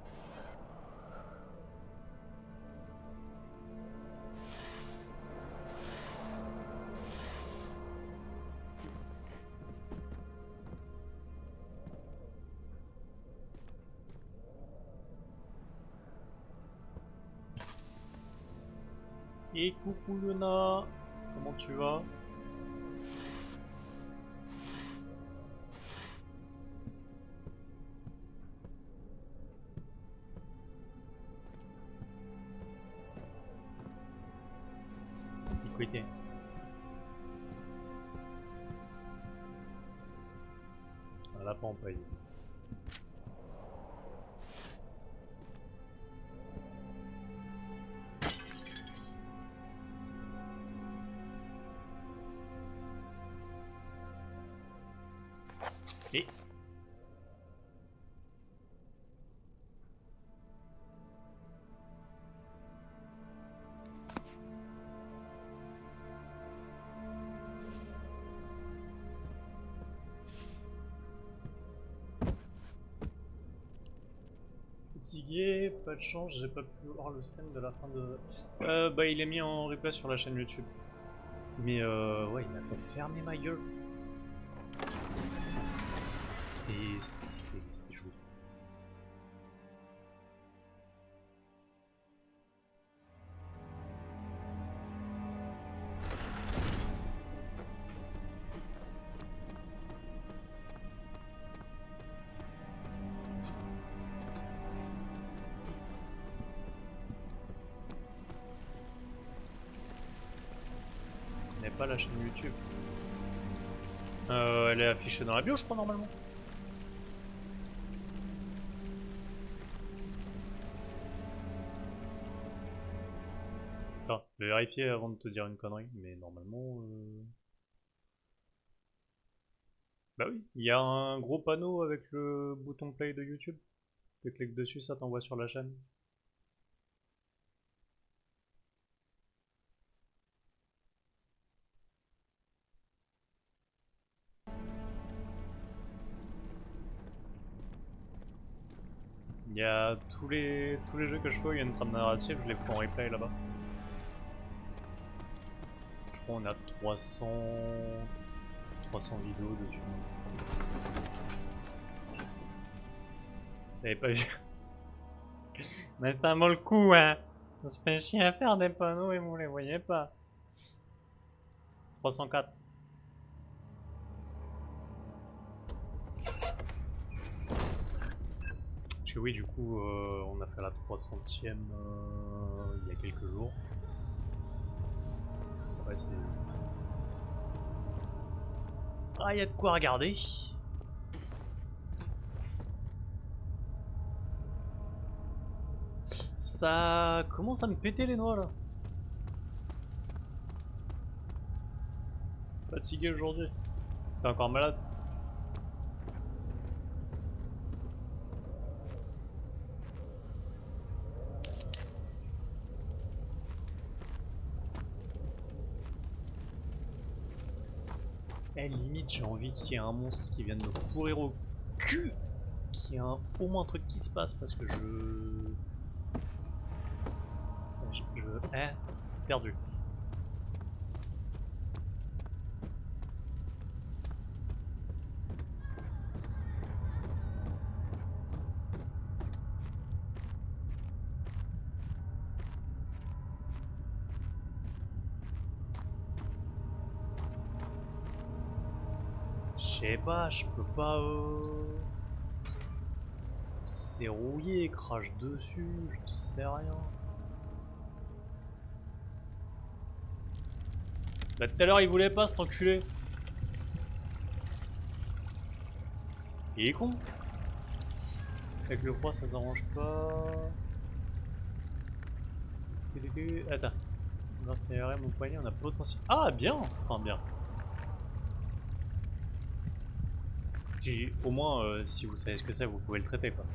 Et coucou Luna, comment tu vas? Écoutez. Un lapin empaillé. Et fatigué, pas de chance, j'ai pas pu voir le stream de la fin de... bah il est mis en replay sur la chaîne YouTube. Mais ouais, il m'a fait fermer ma gueule. C'était joué. Mais pas la chaîne YouTube. Elle est affichée dans la bio, je crois, normalement. Enfin, je vais vérifier avant de te dire une connerie, mais normalement... Bah oui, il y a un gros panneau avec le bouton play de YouTube. Tu cliques dessus, ça t'envoie sur la chaîne. Il y a tous les jeux que je fais, il y a une trame narrative, je les fais en replay là-bas. Je crois qu'on a 300 vidéos dessus. T'avais pas vu? Mais ça vaut le coup, hein. On se fait chier à faire des panneaux et vous les voyez pas. 304. Parce que oui, du coup, on a fait la 300e il y a quelques jours. Ouais, c'est... Ah, il y a de quoi regarder. Ça commence à me péter les noix là. Fatigué aujourd'hui. T'es encore malade? Eh, limite, j'ai envie qu'il y ait un monstre qui vienne me pourrir au cul. Qu'il y ait au moins un truc qui se passe parce que je... Hein? Perdu. Je sais pas, je peux pas... C'est rouillé, crache dessus, je sais rien. Bah tout à l'heure il voulait pas cet enculé. Il est con. Avec le froid ça s'arrange pas. Attends. Grâce à RM mon poignet on a potentiel... Ah bien. Enfin bien. Au moins si vous savez ce que c'est vous pouvez le traiter quoi.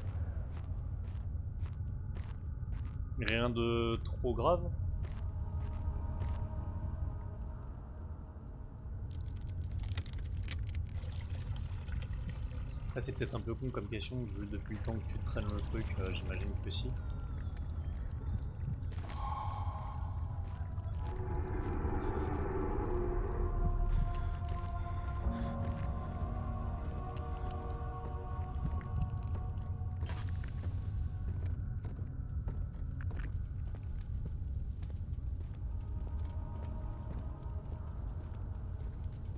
Rien de trop grave. Ça c'est peut-être un peu con comme question, vu depuis le temps que tu traînes le truc, j'imagine que si.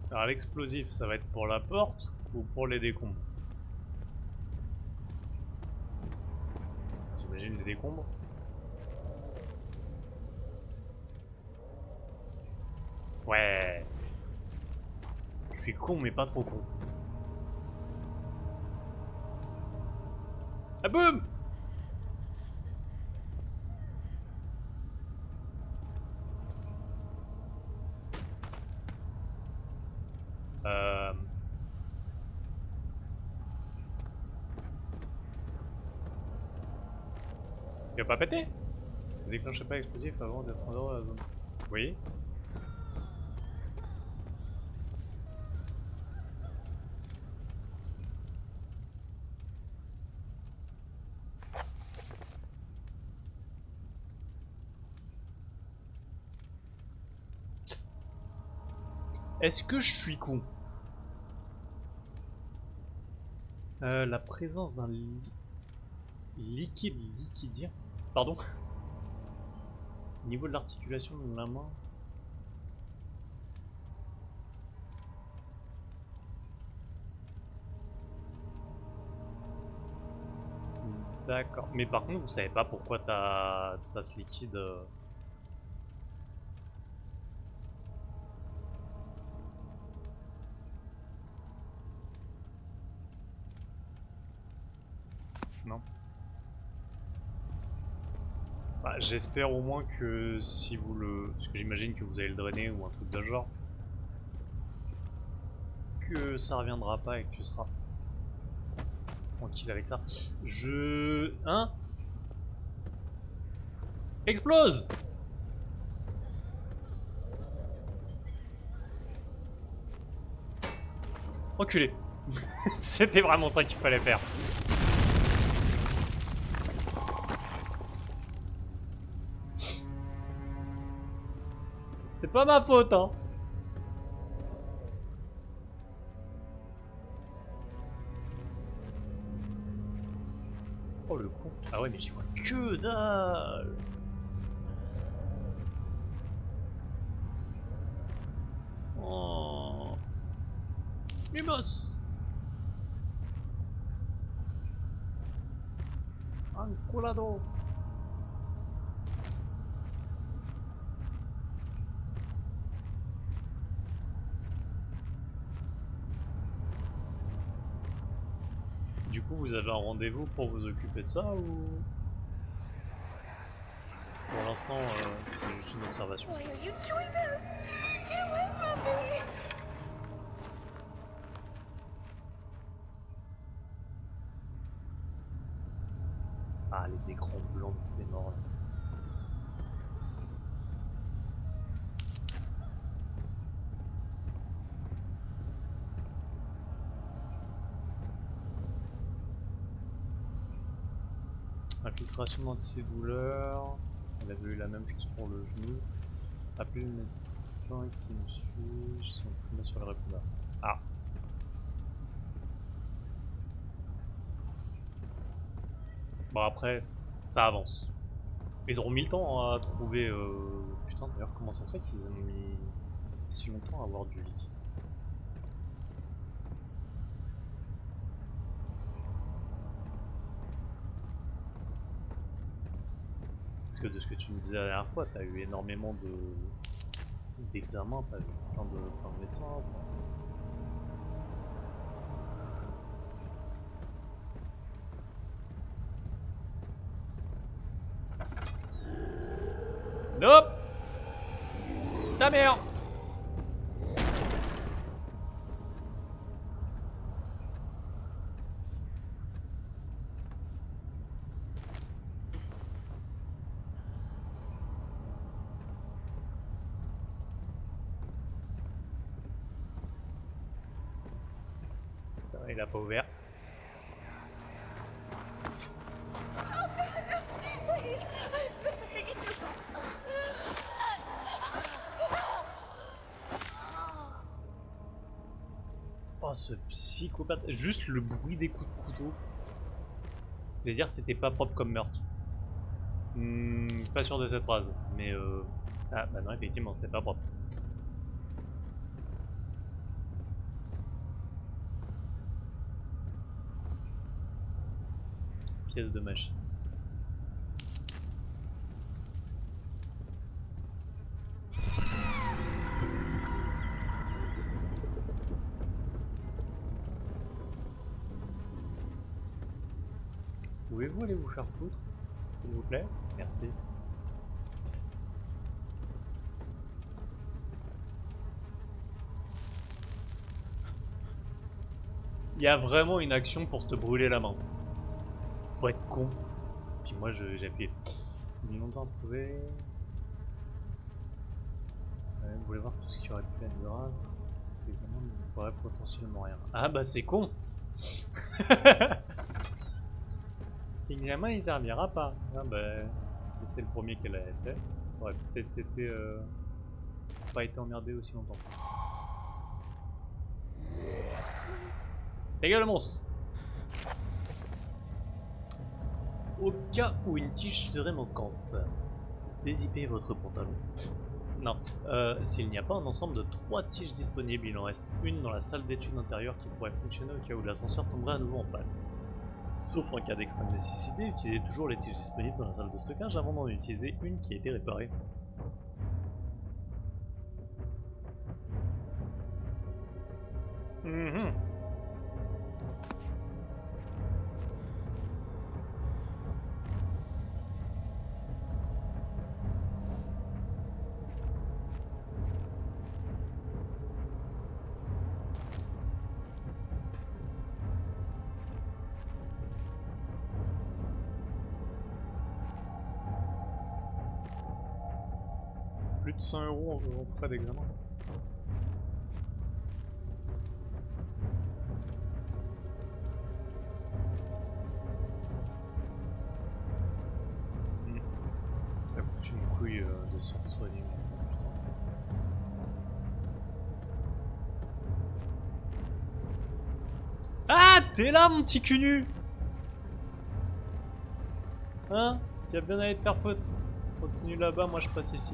Alors l'explosif, ça va être pour la porte ou pour les décombres? J'imagine les décombres. Ouais. Je suis con mais pas trop con. Ah boum! Euh... Il va pas péter? Ne déclenchez pas l'explosif avant d'être en dehors de la zone. Oui. Est-ce que je suis con? La présence d'un liquide liquidien. Pardon? Au niveau de l'articulation de la main. D'accord. Mais par contre, vous savez pas pourquoi t'as ce liquide. Non. Bah, j'espère au moins que si vous le... Parce que j'imagine que vous allez le drainer ou un truc de genre. Que ça reviendra pas et que tu seras tranquille avec ça. Hein? Explose! Enculé. C'était vraiment ça qu'il fallait faire. C'est pas ma faute, hein. Oh le con. Ah ouais mais j'y vois que dalle. Oh. Lumos. Enculado. Du coup, vous avez un rendez-vous pour vous occuper de ça ou... Pour l'instant, c'est juste une observation. Why are you doing this? Get away from me! Ah, les écrans blancs de ces morts là. Infiltration d'antidouleur. On avait eu la même chose pour le genou. Appelez le médecin qui me suit. Je suis imprimé sur le répondeur. Ah. Bon après, ça avance. Ils auront mis le temps à trouver... Putain d'ailleurs comment ça se fait qu'ils aient mis si longtemps à avoir du liquide? Parce que de ce que tu me disais la dernière fois, t'as eu énormément d'examens, t'as vu plein de médecins. Nope. Ta mère. Il a pas ouvert. Please, I beg you. Oh ce psychopathe. Juste le bruit des coups de couteau. Je vais dire c'était pas propre comme meurtre. Pas sûr de cette phrase, mais ah bah non effectivement c'était pas propre. pièces de machine. Pouvez-vous aller vous faire foutre, s'il vous plaît? Merci. Il y a vraiment une action pour te brûler la main. Faut être con. Puis moi j'ai appuyé. Mis longtemps à trouver. Vous voulez voir tout ce qui aurait pu être grave. Cet examen ne pourrait potentiellement rien. Ah bah c'est con. L'examen il servira pas. Ah bah si c'est le premier qu'elle avait fait, ça aurait peut-être été pas été emmerdé aussi longtemps. Ta gueule le monstre. Au cas où une tige serait manquante, dézippez votre pantalon. Non, s'il n'y a pas un ensemble de 3 tiges disponibles, il en reste une dans la salle d'études intérieure qui pourrait fonctionner au cas où l'ascenseur tomberait à nouveau en panne. Sauf en cas d'extrême nécessité, utilisez toujours les tiges disponibles dans la salle de stockage avant d'en utiliser une qui a été réparée. Plus de 100 € en frais d'examen. Ça coûte une couille de se faire soigner. Ah, t'es là mon petit cul nu. Hein? Tu vas bien aller te faire foutre. Continue là-bas, moi je passe ici.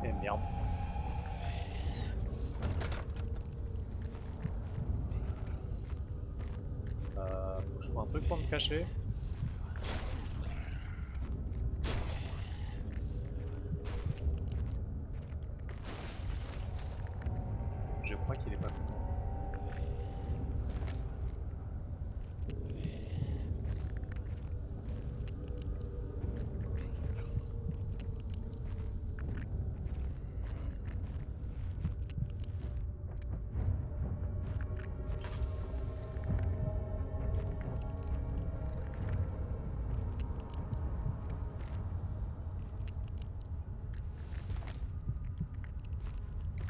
Eh merde. Faut que je trouve un truc pour me cacher. Je crois qu'il est pas content.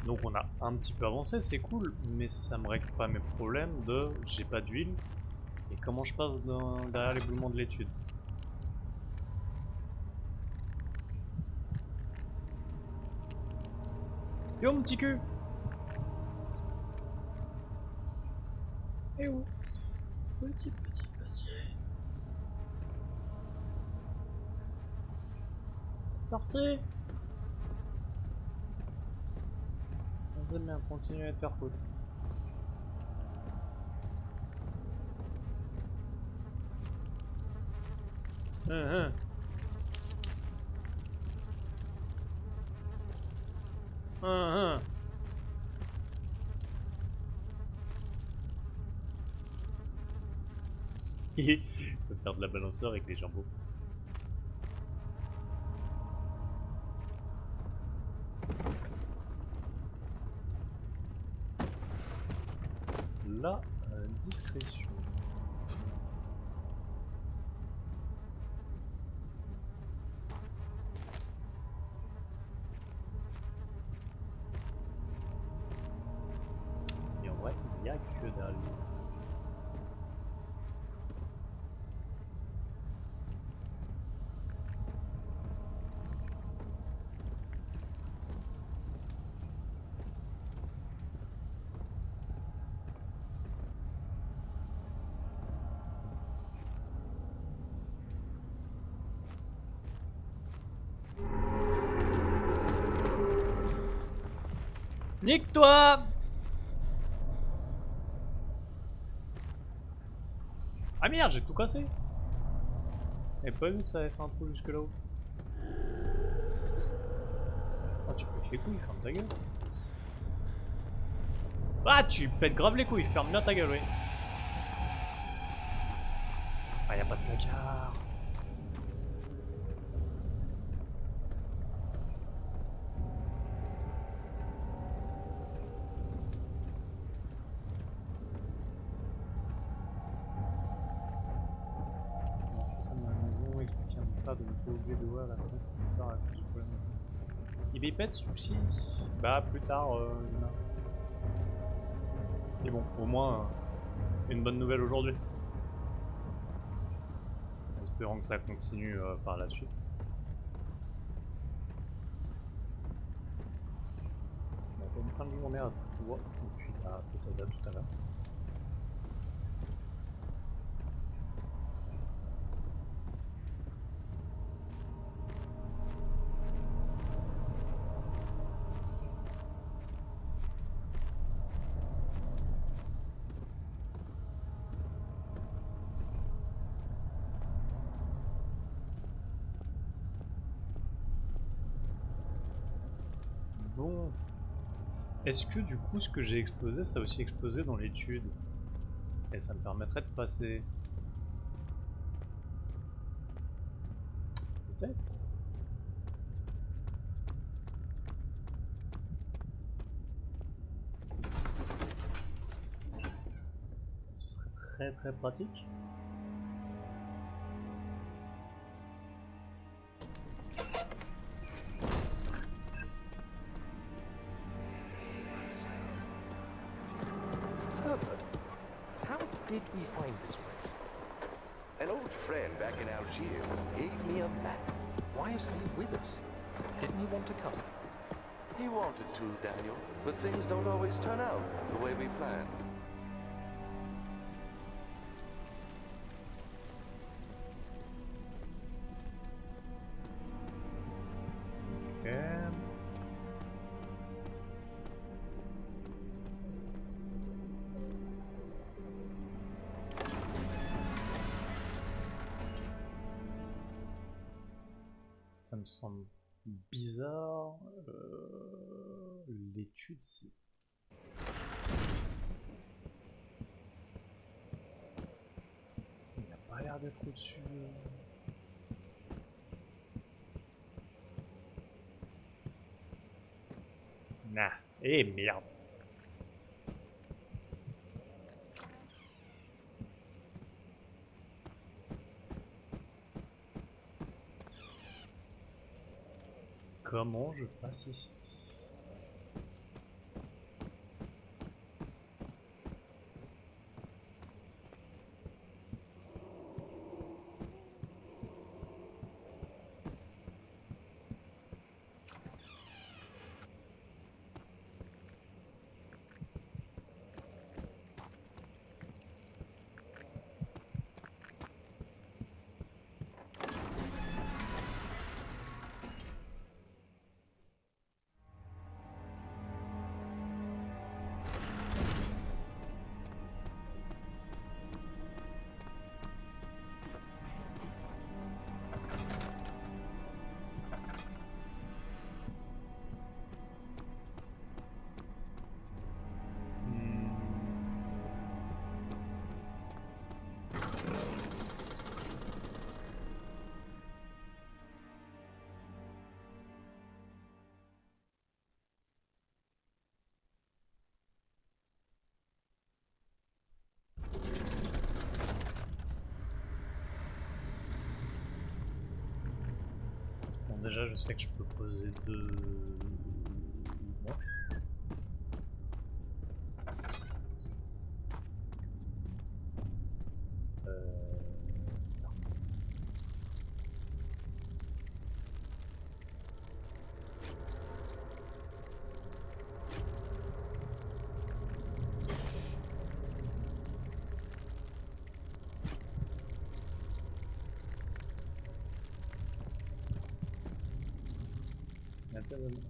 Donc on a un petit peu avancé, c'est cool, mais ça me règle pas mes problèmes de j'ai pas d'huile et comment je passe derrière l'éboulement de l'étude. Yo mon petit cul! Eh où? Petit. Sortez! On aime bien continuer à te faire foutre. Il peut faire de la balanceur avec les jambons. La discrétion. Et en vrai, il n'y a que dalle. Nique-toi! Ah merde, j'ai tout cassé! T'avais pas vu que ça avait fait un trou jusque là-haut? Ah, tu pètes les couilles, ferme ta gueule. Ah, tu pètes grave les couilles, ferme bien ta gueule, oui. Ah, y'a pas de placard. Il confirme pas de ne pas oublier de voir la fenêtre plus tard à cause du problème. Il bipète souci. Bah plus tard, Luna. Et bon, au moins une bonne nouvelle aujourd'hui. Espérons que ça continue par la suite. On a une fin de journée à toi, et puis bah peut-être à tout à l'heure. Bon. Est-ce que du coup ce que j'ai explosé, ça a aussi explosé dans l'étude? Et ça me permettrait de passer. Peut-être. Ce serait très très pratique. Herbert, how did we find this place? An old friend back in Algiers gave me a map. Why isn't he with us? Didn't he want to come? He wanted to, Daniel, but things don't always turn out the way we planned. Ok. Ça me semble bizarre. L'étude, c'est... Il n'a pas l'air d'être au-dessus. Nah. Eh merde. Comment je passe ici? Bon, déjà, je sais que je peux poser deux manches. Non.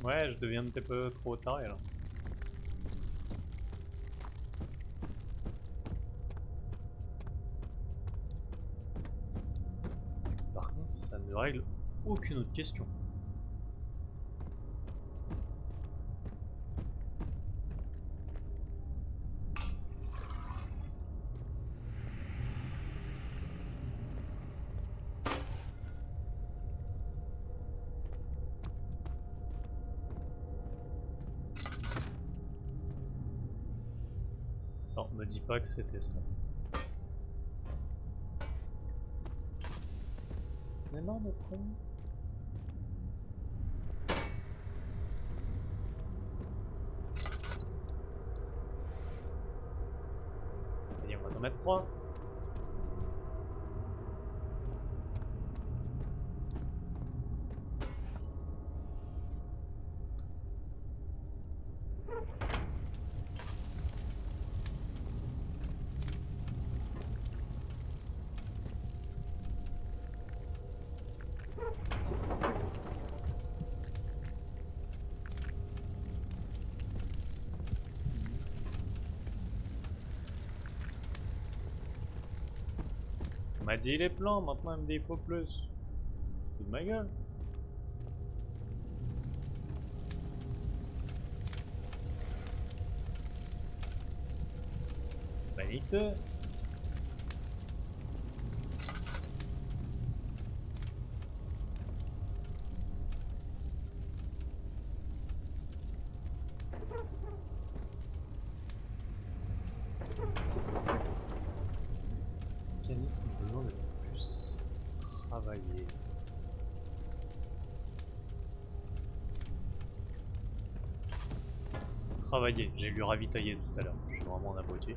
Ouais, je deviens un petit peu trop taré là. Par ne règle aucune autre question. Non, me dis pas que c'était ça. Mais non, notre con. Allez, on va t'en mettre 3. On m'a dit les plans, maintenant il me dit il faut plus. C'est de ma gueule. Vanité. Mécanisme besoin de plus travailler. Travailler, j'ai lu ravitailler tout à l'heure, je suis vraiment un abruti.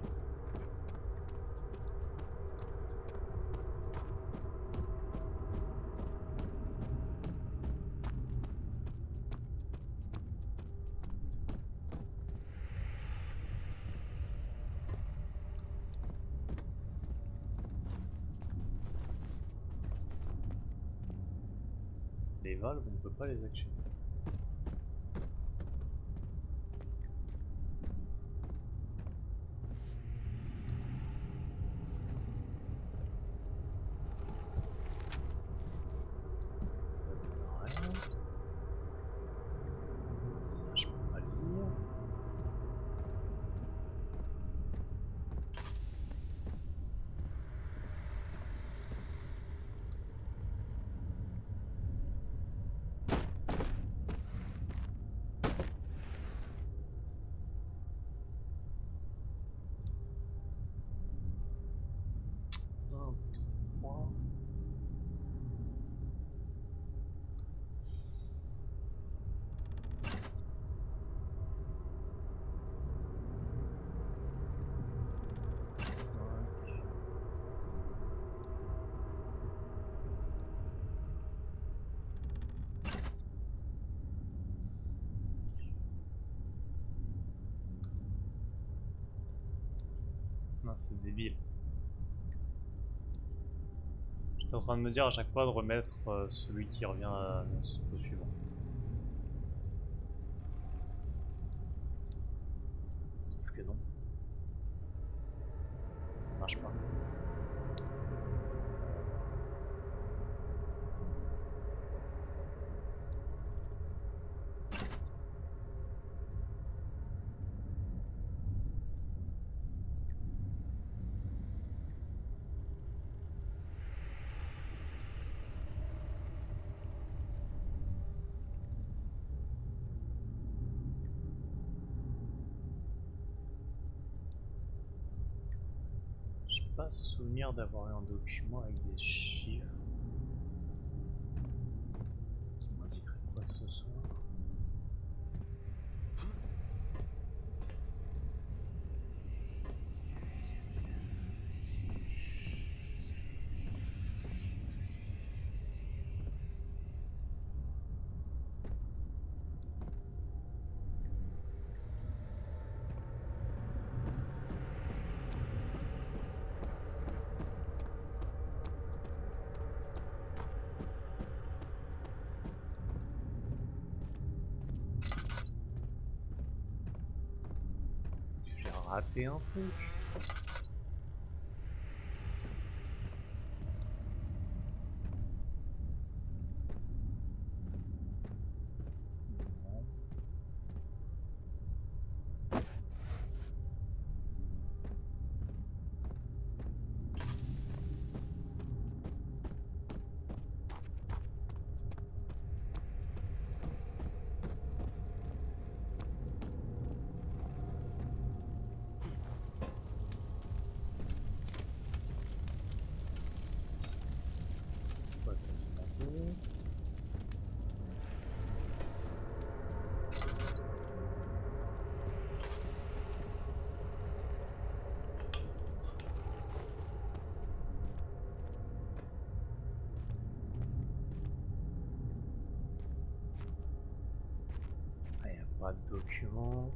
Les valves, on ne peut pas les actionner. Ça sert à rien. Ça, je peux pas lire. Un, trois. Cinq. Non, c'est débile. J'étais en train de me dire à chaque fois de remettre celui qui revient au suivant. Sauf que non. Ça marche pas. J'ai pas souvenir d'avoir eu un document avec des chiffres qui m'indiqueraient quoi que ce soit. J'ai raté un truc. avant.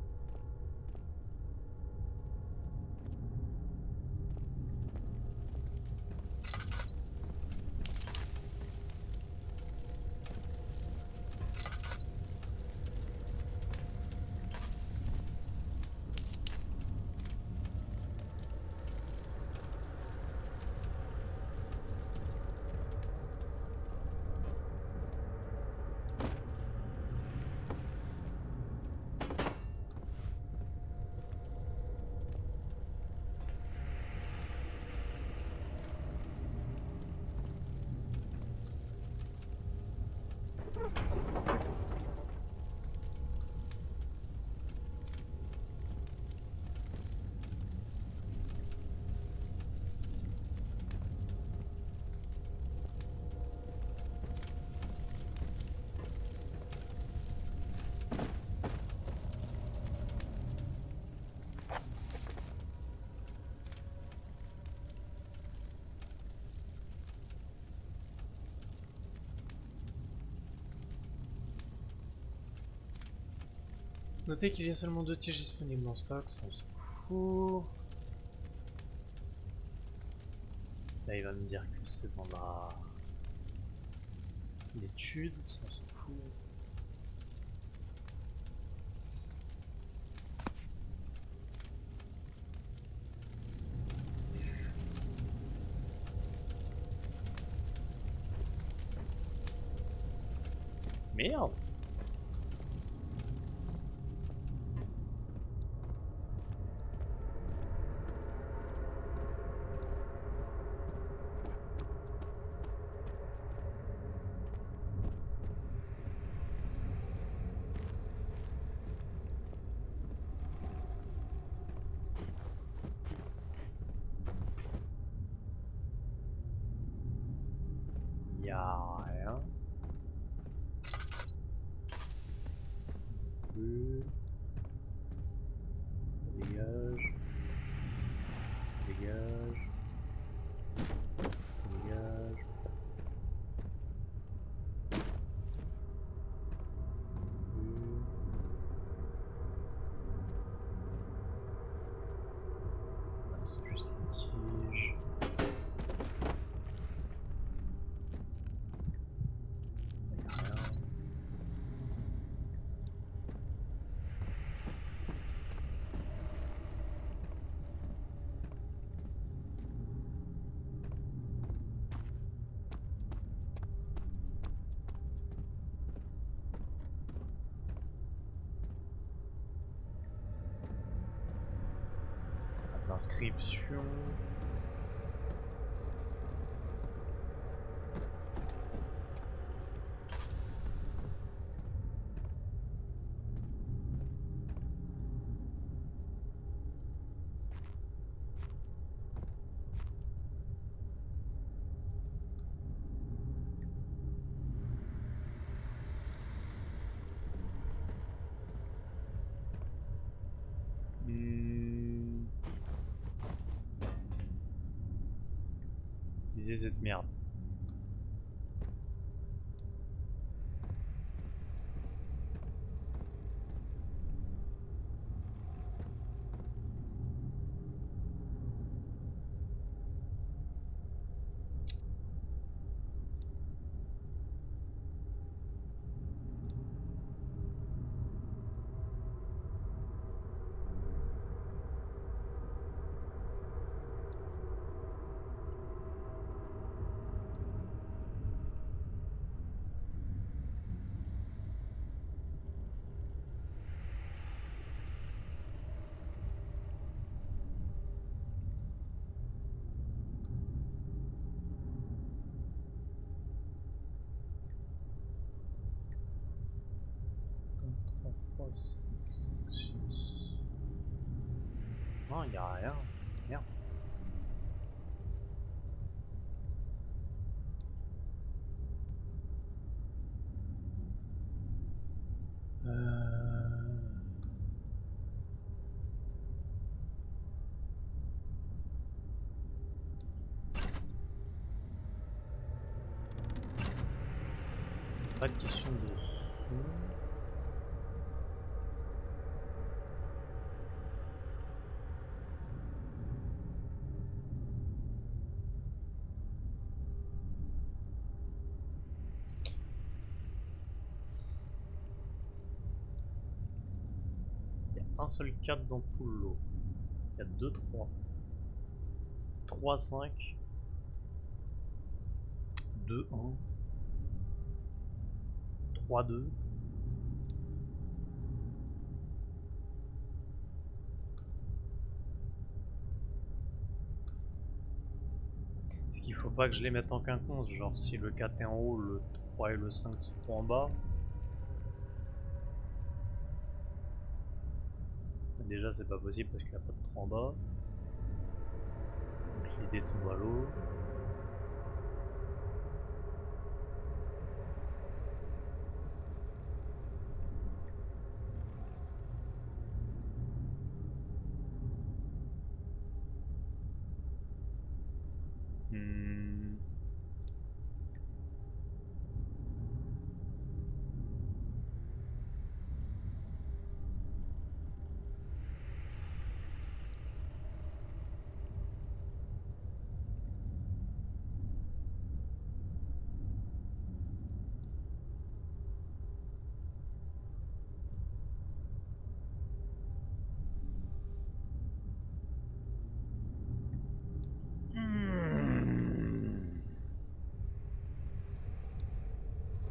Notez qu'il y a seulement 2 tiges disponibles en stock, ça on s'en fout. Là il va me dire que c'est dans l'étude, ça on s'en fout. Merde! Y'a rien. Dégage. Dégage. Dégage. C'est juste une tige. Y'a rien. L'inscription. Lisez cette merde. Non, il n'y a rien. Merde. Pas de question de son. un seul 4 dans tout le lot. Il y a 2, 3. 3, 5. 2, 1. 3, 2. Est-ce qu'il faut pas que je les mette en quinconce? Genre si le 4 est en haut, le 3 et le 5 seront en bas. Déjà c'est pas possible parce qu'il n'y a pas de 3 en bas. Donc l'idée tombe à l'eau.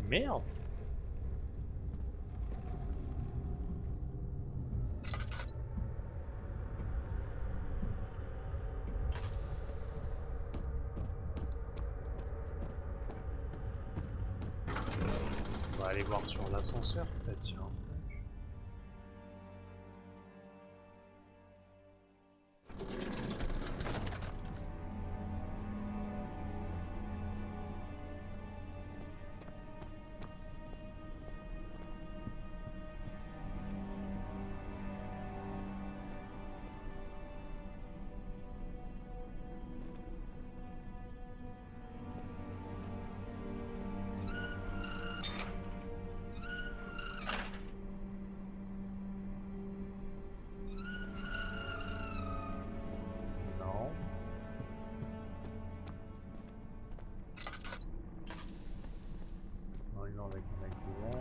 Merde. On va aller voir sur l'ascenseur peut-être sur un truc. Non. Non, avec un mec devant.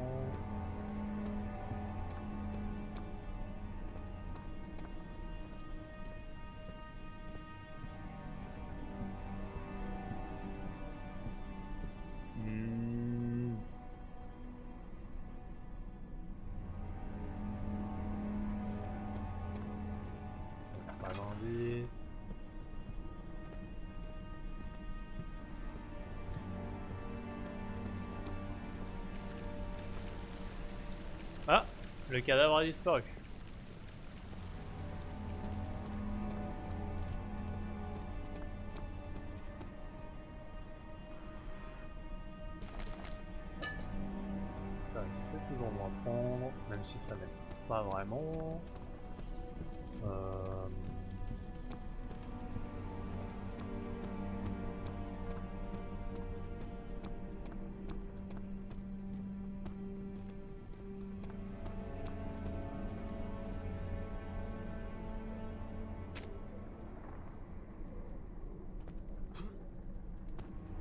Pas d'indice. Ah, le cadavre a disparu. Ça, c'est toujours bon à prendre, même si ça m'aide pas vraiment.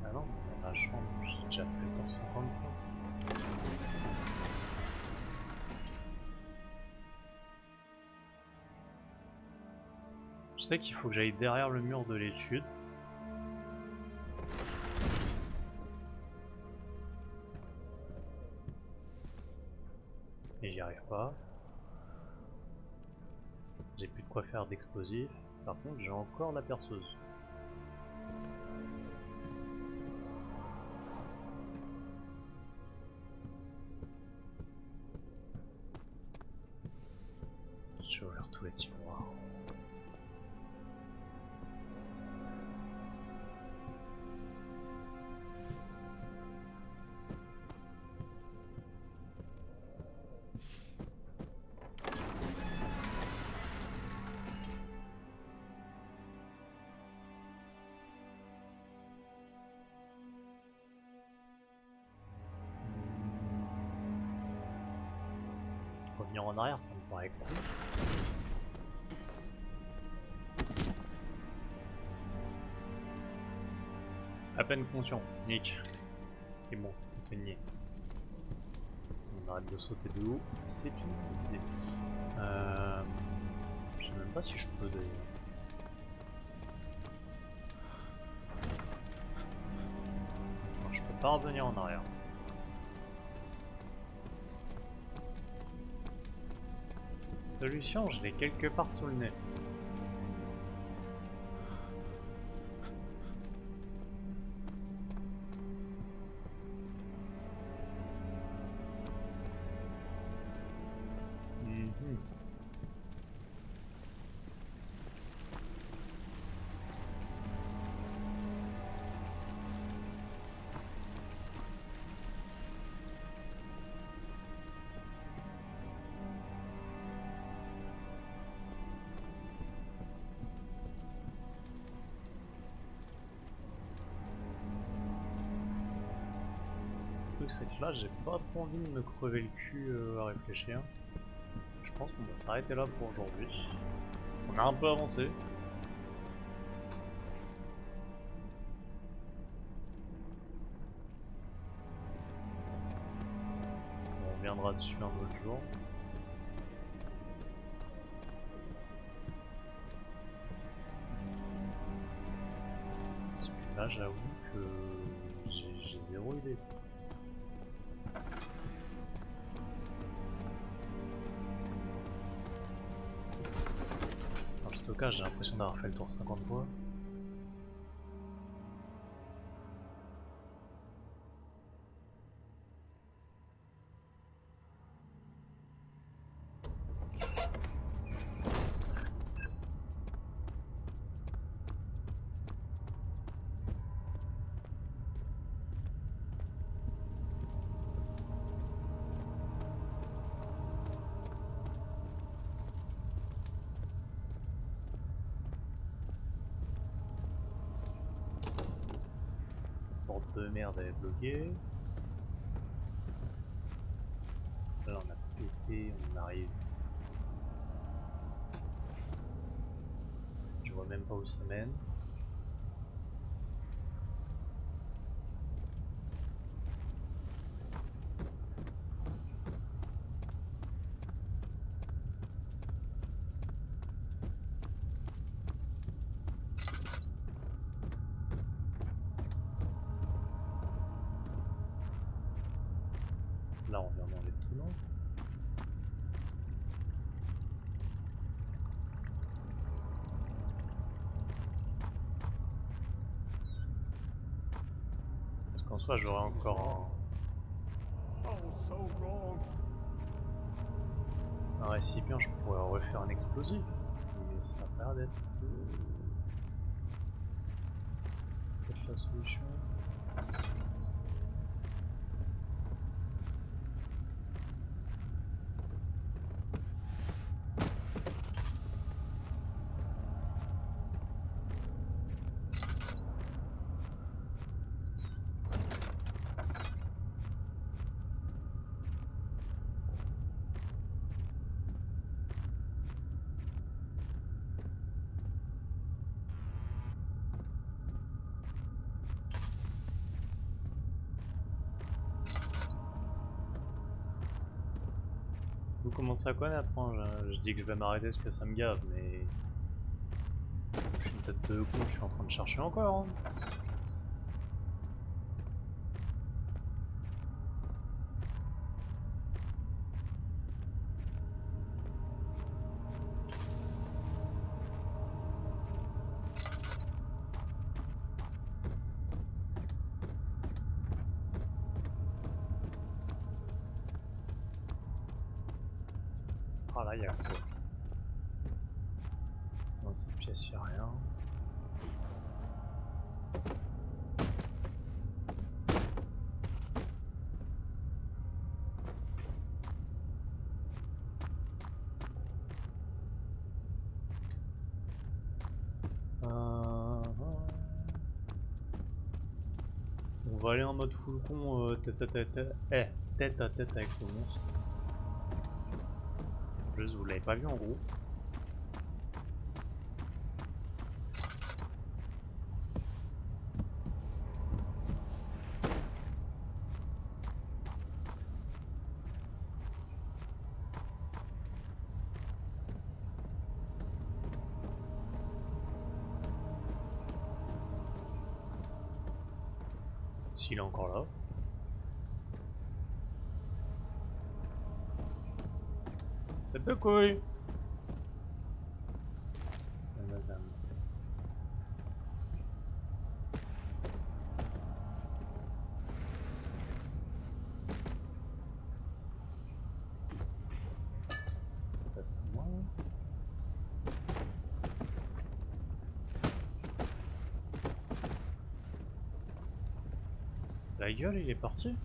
Ah non, dans la chambre, j'ai déjà fait le tour 50 fois. Je sais qu'il faut que j'aille derrière le mur de l'étude. Et j'y arrive pas. J'ai plus de quoi faire d'explosif. Par contre, j'ai encore la perceuse. J'ai ouvert tous les tiroirs. Revenir en arrière, ça me paraît cool. À peine conscient, Nick. C'est bon, on peut nier. On arrête de sauter de haut, c'est une bonne idée. sais pas si je peux d'ailleurs. Non, je peux pas revenir en arrière. Solution, je l'ai quelque part sous le nez. Mhm. Le truc c'est que là j'ai pas trop envie de me crever le cul à réfléchir. Je pense qu'on va s'arrêter là pour aujourd'hui. On a un peu avancé. On reviendra dessus un autre jour. Parce que là j'avoue que j'ai zéro idée. Dans le stockage j'ai l'impression d'avoir fait le tour 50 fois. Porte de merde elle est bloquée. Là on a pété, on arrive. Je vois même pas où ça mène. Là on vient dans les tenants. Parce qu'en soi j'aurais encore un récipient, je pourrais refaire un explosif. Mais ça a pas l'air d'être peut-être la solution. Vous commencez à connaître, hein. Je dis que je vais m'arrêter parce que ça me gave, mais je suis une tête de con, je suis en train de chercher encore. Hein. Ah là, il y a quoi? Dans cette pièce, il n'y a rien. On va aller en mode full con, tête à tête, tête à tête avec le monstre. En plus, vous l'avez pas vu en gros. S'il est encore là. C'est peu cool. Madame. Passe à moi. La gueule, il est parti.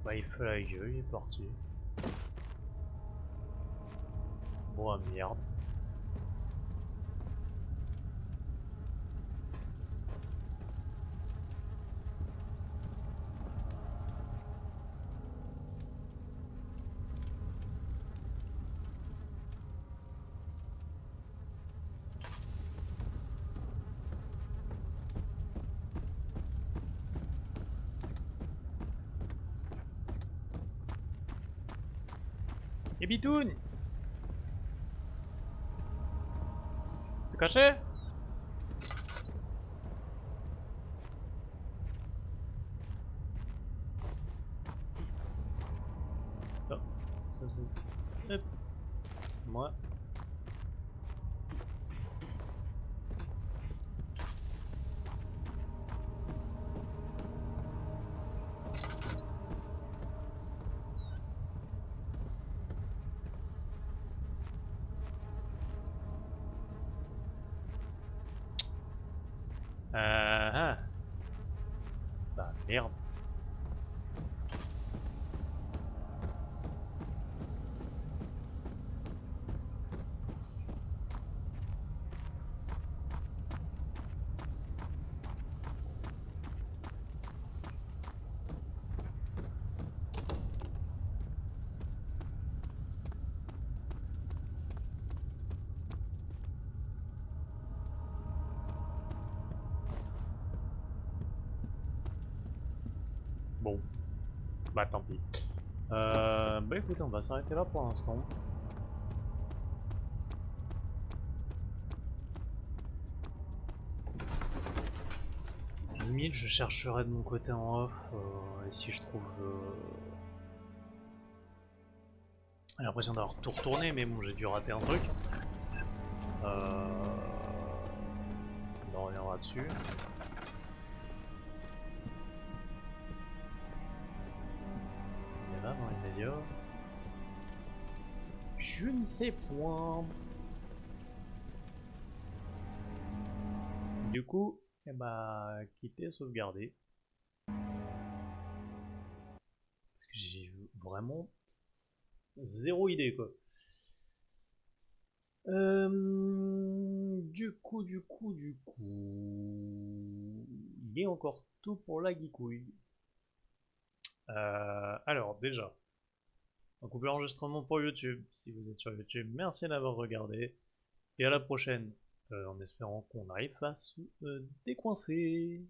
Bah il fait la gueule, il est parti. Bon ah, merde. Et Bitoun! T'es caché? Oh, ça c'est... Hop. Moi. Ah. Bah merde. Bon. Bah tant pis. Bah écoutez, on va s'arrêter là pour l'instant. Limite, je chercherai de mon côté en off, et si je trouve... J'ai l'impression d'avoir tout retourné, mais bon, j'ai dû rater un truc. On reviendra dessus. On est là dans les médias. Je ne sais point. Du coup, eh bah, quitter, sauvegarder. Parce que j'ai vraiment zéro idée quoi. Du coup, il est encore tout pour la geekouille. Alors déjà, on coupe l'enregistrement pour YouTube. Si vous êtes sur YouTube, merci d'avoir regardé. Et à la prochaine, en espérant qu'on arrive à se décoincer.